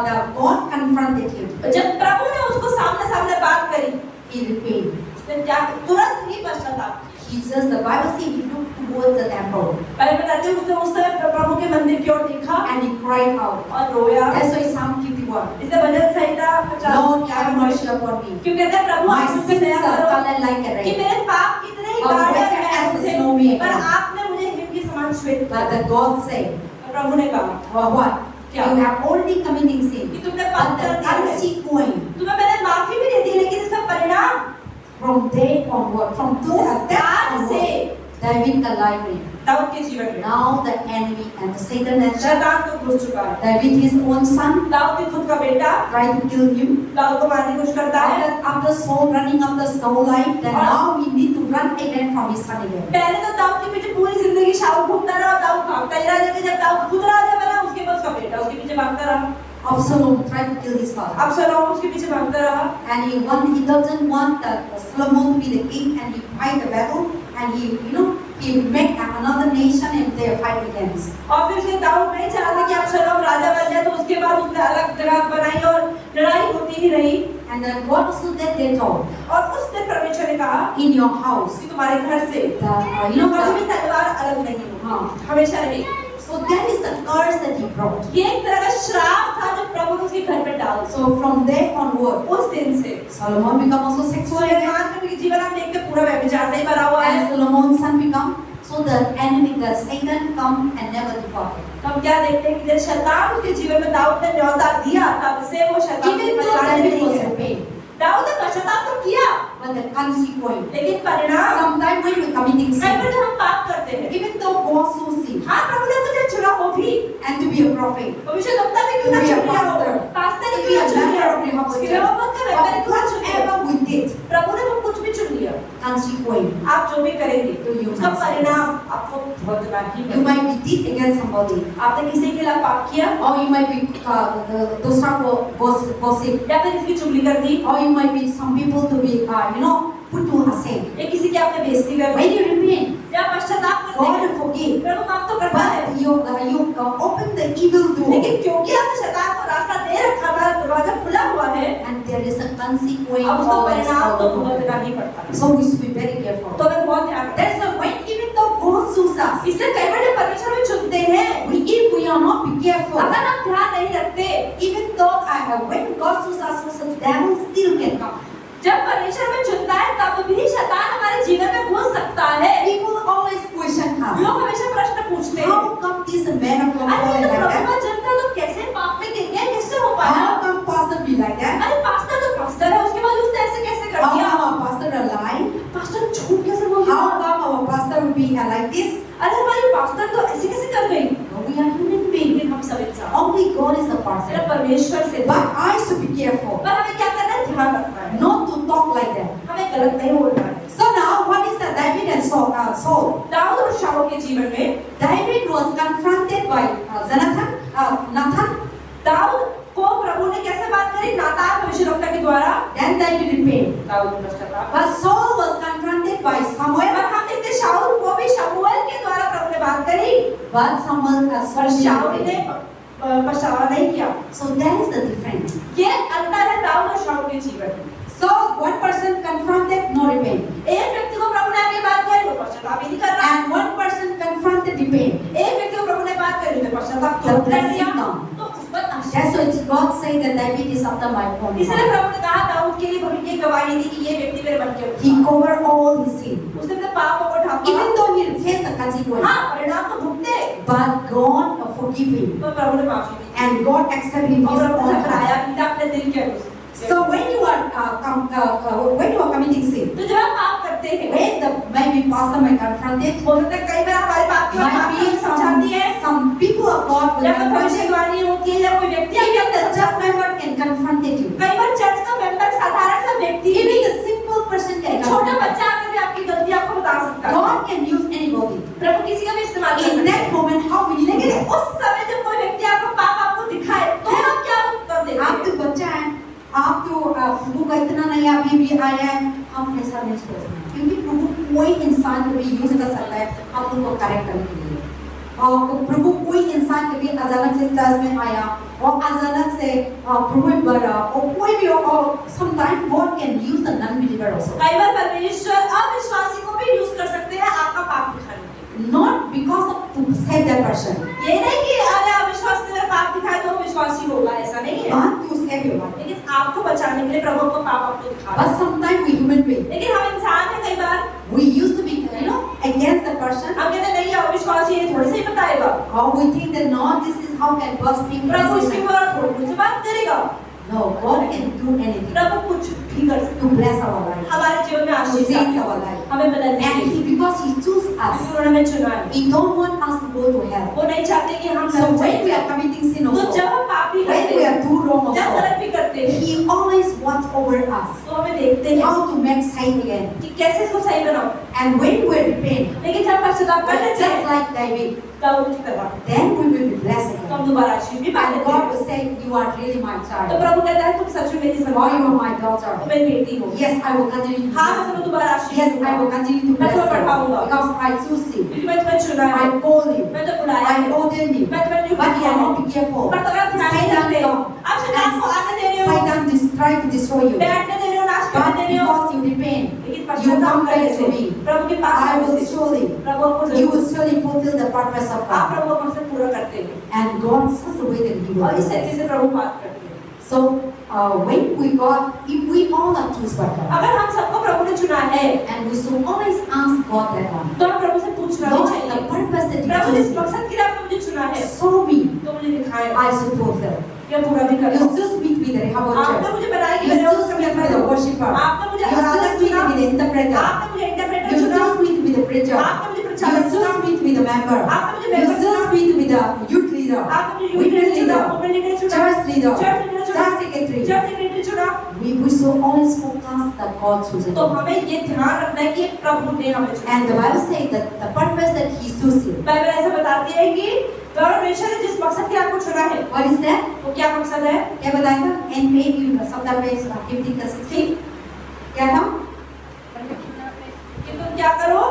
the God confronted him, जब प्रभु ने उसको सामने सामने बात करी, he repented. उसने क्या तुरंत ही पश्चाताप किया। Jesus, the Bible says he looked towards the temple पहले बताते हैं उसने उस समय प्रभु के मंदिर की ओर देखा and he cried out. और रोया। That's why Psalm 51. इसने भजन संहिता 50 Lord, have mercy upon me. क्यों कहते हैं प्रभु My आप मुझ पे sins दया are करो scarlet like a कि red. मेरे पाप कितने ही और गाढ़े whiter as हैं the मुझे, snow may पर appear. आपने मुझे हिम के समान श्वेत But the God said, प्रभु ने कहा or what? क्या? You have already committing sin. कि तुमने But पाप the कर दिया है, consequence तुम्हें मैंने माफी भी दे दी, लेकिन इसका परिणाम from day onward, from that आज onward, से David का life में. दाऊद के जीवन में Now the enemy and the Satan has शैतान तो घुस चुका है। David, his own son, Dawood के खुद का बेटा tried to kill him. Dawood को मारने की कोशिश करता है। After Saul running after Saul life, then now he need to run again from his son again. पहले तो दाऊद के पीछे पूरी जिंदगी शाऊल घूमता रहा और दाऊद भागता ही रहा, लेकिन जब दाऊद खुद राजा बना उसके बाद उसका बेटा उसके पीछे भागता रहा। Absalom tried to kill his father, अबशालोम उसके पीछे भागता रहा and he doesn't want Solomon to be the king, and he fight the battle, and he make another nation and they fight against. और फिर उसने दाऊद नहीं चाहता कि अबशालोम राजा बन जाए, तो उसके बाद उसने अलग जगह बनाई और लड़ाई होती ही रही। And then God also that they told और उस दिन परमेश्वर ने कहा in your house, कि तुम्हारे घर से कभी भी तलवार अलग नहीं होगी, हाँ। हमेशा रहेगी। So that is the curse that he brought. ये एक तरह का श्राप था जो प्रभु ने उसके घर में डाल दिया। So from there onward, उस दिन से Solomon become also sexual again. Suleman के जीवन हम देखते हैं पूरा व्यभिचार से ही भरा हुआ है। And Solomon's son become, so the enemy, the Satan come and never departed. तो हम क्या देखते हैं कि जब शैतान उसके जीवन में दाऊद ने न्योता दिया तब से वो शैतान के Even though परिवार में David नहीं was है। repaid, दाऊद ने पश्चाताप तो किया but the consequence, लेकिन परिणाम sometimes when we're committing कई sin, बार जब हम पाप करते हैं, even though God so sin, हाँ प्रभु ने मुझे चुना हो भी, and to be a prophet, भविष्यद्वक्ता भी क्यों to ना be a चुन लिया हो, pastor, पास्टर to ने be क्यों a ना चुन लिया member हो, of the उसके Jehovah's बाद Witness, का or व्यक्ति क्यों ना चुन लिया, whatever we did, प्रभु ने वो कुछ भी चुन लिया, consequence, आप जो भी करेंगे तो you उसका must परिणाम आपको भुगतना ही you पड़ेगा। might be deed against somebody, आपने किसी के खिलाफ पाप किया or you might be gossip, या फिर किसी की चुगली कर दी or you might be some people to be, put to a shame. या किसी की आपने बेइज्जती कर When दी you repent, या पश्चाताप करते God हैं will forgive. प्रभु माफ तो करता है But you open the evil door, लेकिन क्योंकि आपने शैतान को रास्ता दे रखा है दरवाजा खुला हुआ है and there is a consequence अब उसका always परिणाम तो follow. भुगतना ही पड़ता है So we should be very careful. तो हमें बहुत ध्यान रखना That's the when even though God chooses us, है इसलिए कई बार जब परमेश्वर हमें चुनते हैं if we are not be careful, अगर हम ध्यान नहीं रखते even though when God chooses us, also the devil still can come. जब परमेश्वर हमें चुनता है तब भी शैतान हमारे जीवन में घुस सकता है People always question us. लोग हमेशा प्रश्न पूछते हैं How come this man of God अरे fall ये तो like प्रभु that? का जनता तो कैसे पाप में गिर गया कैसे हो पाया How come pastor be like that? अरे पास्टर तो पास्टर है उसके बाद उसने ऐसे कैसे कर How दिया come our pastor a lie? Pastor झूठ कैसे बोल How दिया come our pastor will be like this? अरे हमारी पास्टर तो ऐसे कैसे कर गई No, we are human beings. लेकिन हम सब इंसान Only God is the सिर्फ person. परमेश्वर से But I should be careful पर हमें क्या करना है ध्यान रखना है not to talk like that. हमें गलत नहीं बोलना है So now, what is the David and Saul? Dawood और शाऊल के जीवन में David was confronted by Nathan. Dawood को प्रभु ने कैसे बात करी नातान भविष्यद्वक्ता के द्वारा Then David repented. दाऊद ने पश्चाताप But Saul was confronted by Samuel. और हम देखते हैं शाऊल को भी शमूएल के द्वारा प्रभु ने बात करी But Samuel और शाऊल ने पश्चाताप नहीं किया So that is the difference. ये अंतर है दाऊद और शाऊल के जीवन में So one person confronted, no repent. एक व्यक्ति को प्रभु ने आगे बात करी वो पश्चाताप ही नहीं कर रहा And one person confronted, repent. एक व्यक्ति को प्रभु ने बात करी उसने पश्चाताप The कर blessing दिया come. तो उस पर आशीष That's why God said that David is after my own इसलिए heart. प्रभु ने कहा दाऊद के लिए भविष्य की गवाही दी कि ये व्यक्ति मेरे मन के He covered all his sin. उसने अपने पापों को ढांपा Even though he faced the consequence. हाँ परिणाम तो भुगते But God forgive him. तो प्रभु ने माफी दी And God accepted him और his प्रभु own से heart. बनाया भी था अपने दिल के अनुसार So when you are committing sin, तो जब हम पाप करते हैं when the maybe pastor might confront it, हो सकता है कई बार हमारे पाप की might बात be समझाती है some people of God will या फिर confront it. भविष्यवाणी होती है या कोई व्यक्ति Even आपके the अंदर church member can confront you. कई बार चर्च का मेंबर साधारण सा व्यक्ति Even the simple person can एक छोटा confront you. बच्चा आकर भी आपकी गलती आपको बता सकता है God can use anybody. प्रभु किसी का भी इस्तेमाल कर In सकते that हैं moment, how will you do लेकिन that? उस समय जब कोई व्यक्ति आपको पाप आपको दिखाए तो आप क्या उत्तर देते आप हैं तो बच्चा है, आप तो प्रभु का इतना नहीं अभी भी आया है, हम ऐसा नहीं सोचते क्योंकि प्रभु कोई इंसान को भी यूज कर सकता है आप उनको करेक्ट करने के लिए। और प्रभु कोई इंसान कभी अचानक से चर्च में आया और अचानक से प्रभु बड़ा और कोई भी और sometime God can use the non believer also. कई बार परमेश्वर अविश्वासी को भी यूज कर सकते हैं आपका पाप दिखाने के लिए Not because of to save that person, ये नहीं कि अरे अविश्वास ने मेरा पाप दिखाया तो विश्वासी होगा ऐसा नहीं है but to save your life. लेकिन आपको बचाने के लिए प्रभु को पाप आपको दिखा रहा है But sometimes we human being, लेकिन हम इंसान हैं कई बार we used to be, against the person. हम कहते हैं नहीं अविश्वासी ये थोड़ी सी बताएगा Or we think that no, this is how can God speak. Prabhu This इसके is- द्वारा थोड़ी मुझसे बात करेगा No, God can do anything प्रभु कुछ भी कर सकते to bless our life, हमारे जीवन में to आशीष change लाए, our life. हमें बदलने के And लिए because He chose us, उन्होंने हमें चुना है He don't want us to go to hell. वो नहीं चाहते कि हम So नरक when we जाएं। are committing sin तो also, जब हम पाप भी when करते we हैं are do wrong जब also, गलत भी करते हैं He always watch over us तो हमें देखते हैं how to make right again. कि कैसे इसको सही बनाओ And when we repent, लेकिन जब पश्चाताप कर लेते just हैं like David, दाऊद की तरह then we will be blessed तो again. हम दोबारा आशीष भी पा And लेते God हैं will say, "You are really my तो child. प्रभु कहता है तुम सच में मेरी Or you संतान are हो my daughter. तुम मेरी बेटी हो Yes, I will continue to हाँ bless मैं you. तुम्हें दोबारा आशीष Yes, दूंगा I will continue to मैं bless तुम्हें you बढ़ाऊंगा because I choose you. क्योंकि मैं तुम्हें चुना है I call you. मैं तो बुलाया I है ordain you. मैं तुम्हें नियुक्त But you किया are है not be careful. पर तो आप ध्यान नहीं Satan रखते come आप शैतान को आने दे रहे हो Satan try to destroy you. बैठने दे रहे हो नाश पास But करने दे रहे हो, because you repent, लेकिन you पश्चाताप come करने back से to me. प्रभु के पास I आने will से surely, प्रभु आपको you जरूर will surely fulfill the purpose of आप God. प्रभु को हमसे पूरा करते हैं And God such a way that He will और इस do तरीके this. से प्रभु बात करते हैं। So when we got, if we all are chosen by God, अगर हम सबको प्रभु ने चुना है and we should always ask God that one. तो हम प्रभु से पूछना भी Lord, चाहिए the purpose that Prabhu you जिस chose me, मकसद के लिए आपने मुझे चुना है show me, तो मुझे दिखाए I should fulfill. या पूरा भी You करो। choose me to be the Rehoboth आपने church. मुझे बनाया कि You मैं choose me to be the worshipper. आपने मुझे You आराधक choose me चुना to be the interpreter. आपने मुझे इंटरप्रेटर You चुना choose me to be the preacher. आपने मुझे You प्रचारक चुना choose me to be the member. आपने मुझे You member choose चुना me to be the youth leader, आपने मुझे women यूथ चुना leader, वुमेन लीडर चुना church leader, चर्च लीडर चुना church secretary. चर्च सेक्रेटरी चुना We should always focus that God chooses. तो हमें ये ध्यान रखना है कि प्रभु ने हमें चुना And the Bible says that the purpose that He chose you. Bible ऐसा बताती है कि परमेश्वर ने जिस मकसद के लिए आपको चुना है What is that? वो क्या मकसद है क्या बताएगा? And maybe sometime maybe 15 to 16. क्या था? कि तुम क्या करो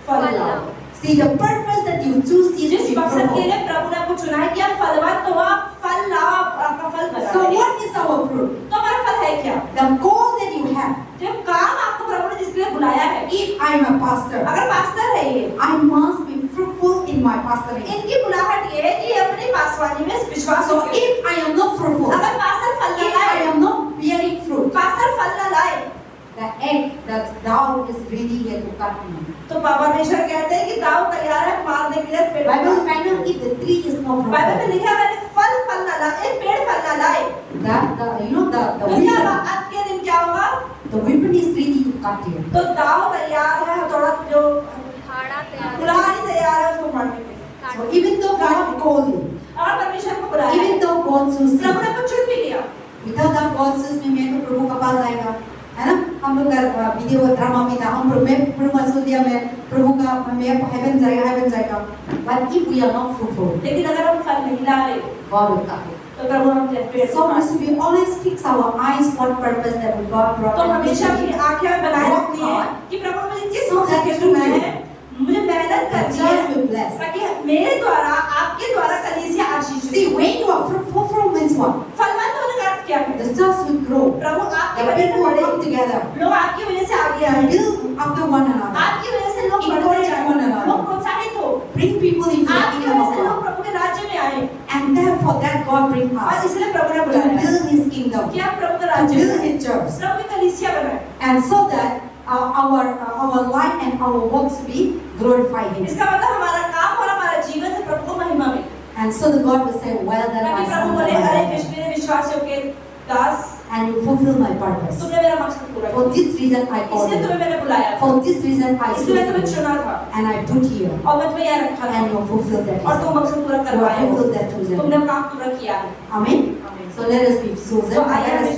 फल लाओ See, the purpose that you choose is to जिस be मकसद के fruitful. लिए प्रभु ने आपको चुना है कि आप फलवान तो आप फल लाओ आपका फल बना So what is our fruit? तो हमारा फल है क्या The goal that you have. जो काम आपको प्रभु ने जिसके लिए बुलाया है If I am a pastor, अगर पास्टर है ये I must be fruitful in my pastoring. इनकी बुलाहट ये है कि अपनी पासवानी में विश्वास So रखें। if I am not fruitful, अगर पास्टर फल न if I लाए am not bearing fruit, pastor फल न लाए the egg that thou is ready here to cut me. तो परमेश्वर कहते हैं कि दाव तैयार है मारने के लिए पेड़ Bible find out if the tree is not Bible में fruitful. लिखा है फल न लाए पेड़ फल न लाए The तो क्या weapon, आज के दिन क्या होगा the weapon is ready to cut you. तो दाव तैयार है हथौड़ा जो खाड़ा तैयार कुल्हाड़ी तैयार है उसको मारने के लिए So even though God called you, और परमेश्वर को बुलाया even है though God chose Prabhu you, ने कुछ चुन भी लिया without that God says मैं तो प्रभु के पास आएगा, है ना? हम लोग का वीडियो ड्रामा में था, हम मैं प्रभु मसूल दिया मैं प्रभु का मैं हेवन जाएगा. But if we are not fruitful, लेकिन अगर हम फल नहीं ला रहे God will cut it. तो प्रभु हम पेड़ So we should be always fix our eyes what purpose that God brought. तो us हमेशा to अपनी be. आंखें में बनाए Work रखनी है hard. कि प्रभु ने मुझे किस So मकसद that के through चुना you, है मुझे मेहनत the करनी church है will bless. ताकि मेरे द्वारा आपके द्वारा कलीसिया आशीष See, when you are fruitful means what? फलवंत होने का अर्थ क्या है The church will grow. प्रभु आपकी The वजह से people will बढ़े come together लोग आपकी वजह से आगे and आए build after one another. आपकी वजह से लोग Encourage बढ़ते जाए one another. लोग प्रोत्साहित हो Bring people into the आपकी kingdom वजह of से लोग God. प्रभु के राज्य में आए And therefore that God bring और us इसलिए प्रभु ने to बुलाया है build His kingdom, कि आप प्रभु का to राज्य build बनाएं, His church. प्रभु की कलीसिया बनाए And so that our life and our works be glorify Him. इसका मतलब हमारा काम और हमारा जीवन से प्रभु को महिमा मिले And so the God will say, well done, ताकि my प्रभु sons बोले and अरे my daughters, मेरे विश्वासियों के दास and you fulfill my purpose. तुमने मेरा मकसद पूरा For किया this reason I called इसलिए you. तुम्हें मैंने बुलाया For this reason I इसलिए मैं तुम्हें chose you. चुना था And I put here. और मैं तुम्हें यहाँ रखा था And you fulfill that और तुम reason. मकसद पूरा You have करवाए हो fulfilled that reason. तुमने काम पूरा किया है Amen. आमीन। So let us be chosen. तो आइए Let us हमें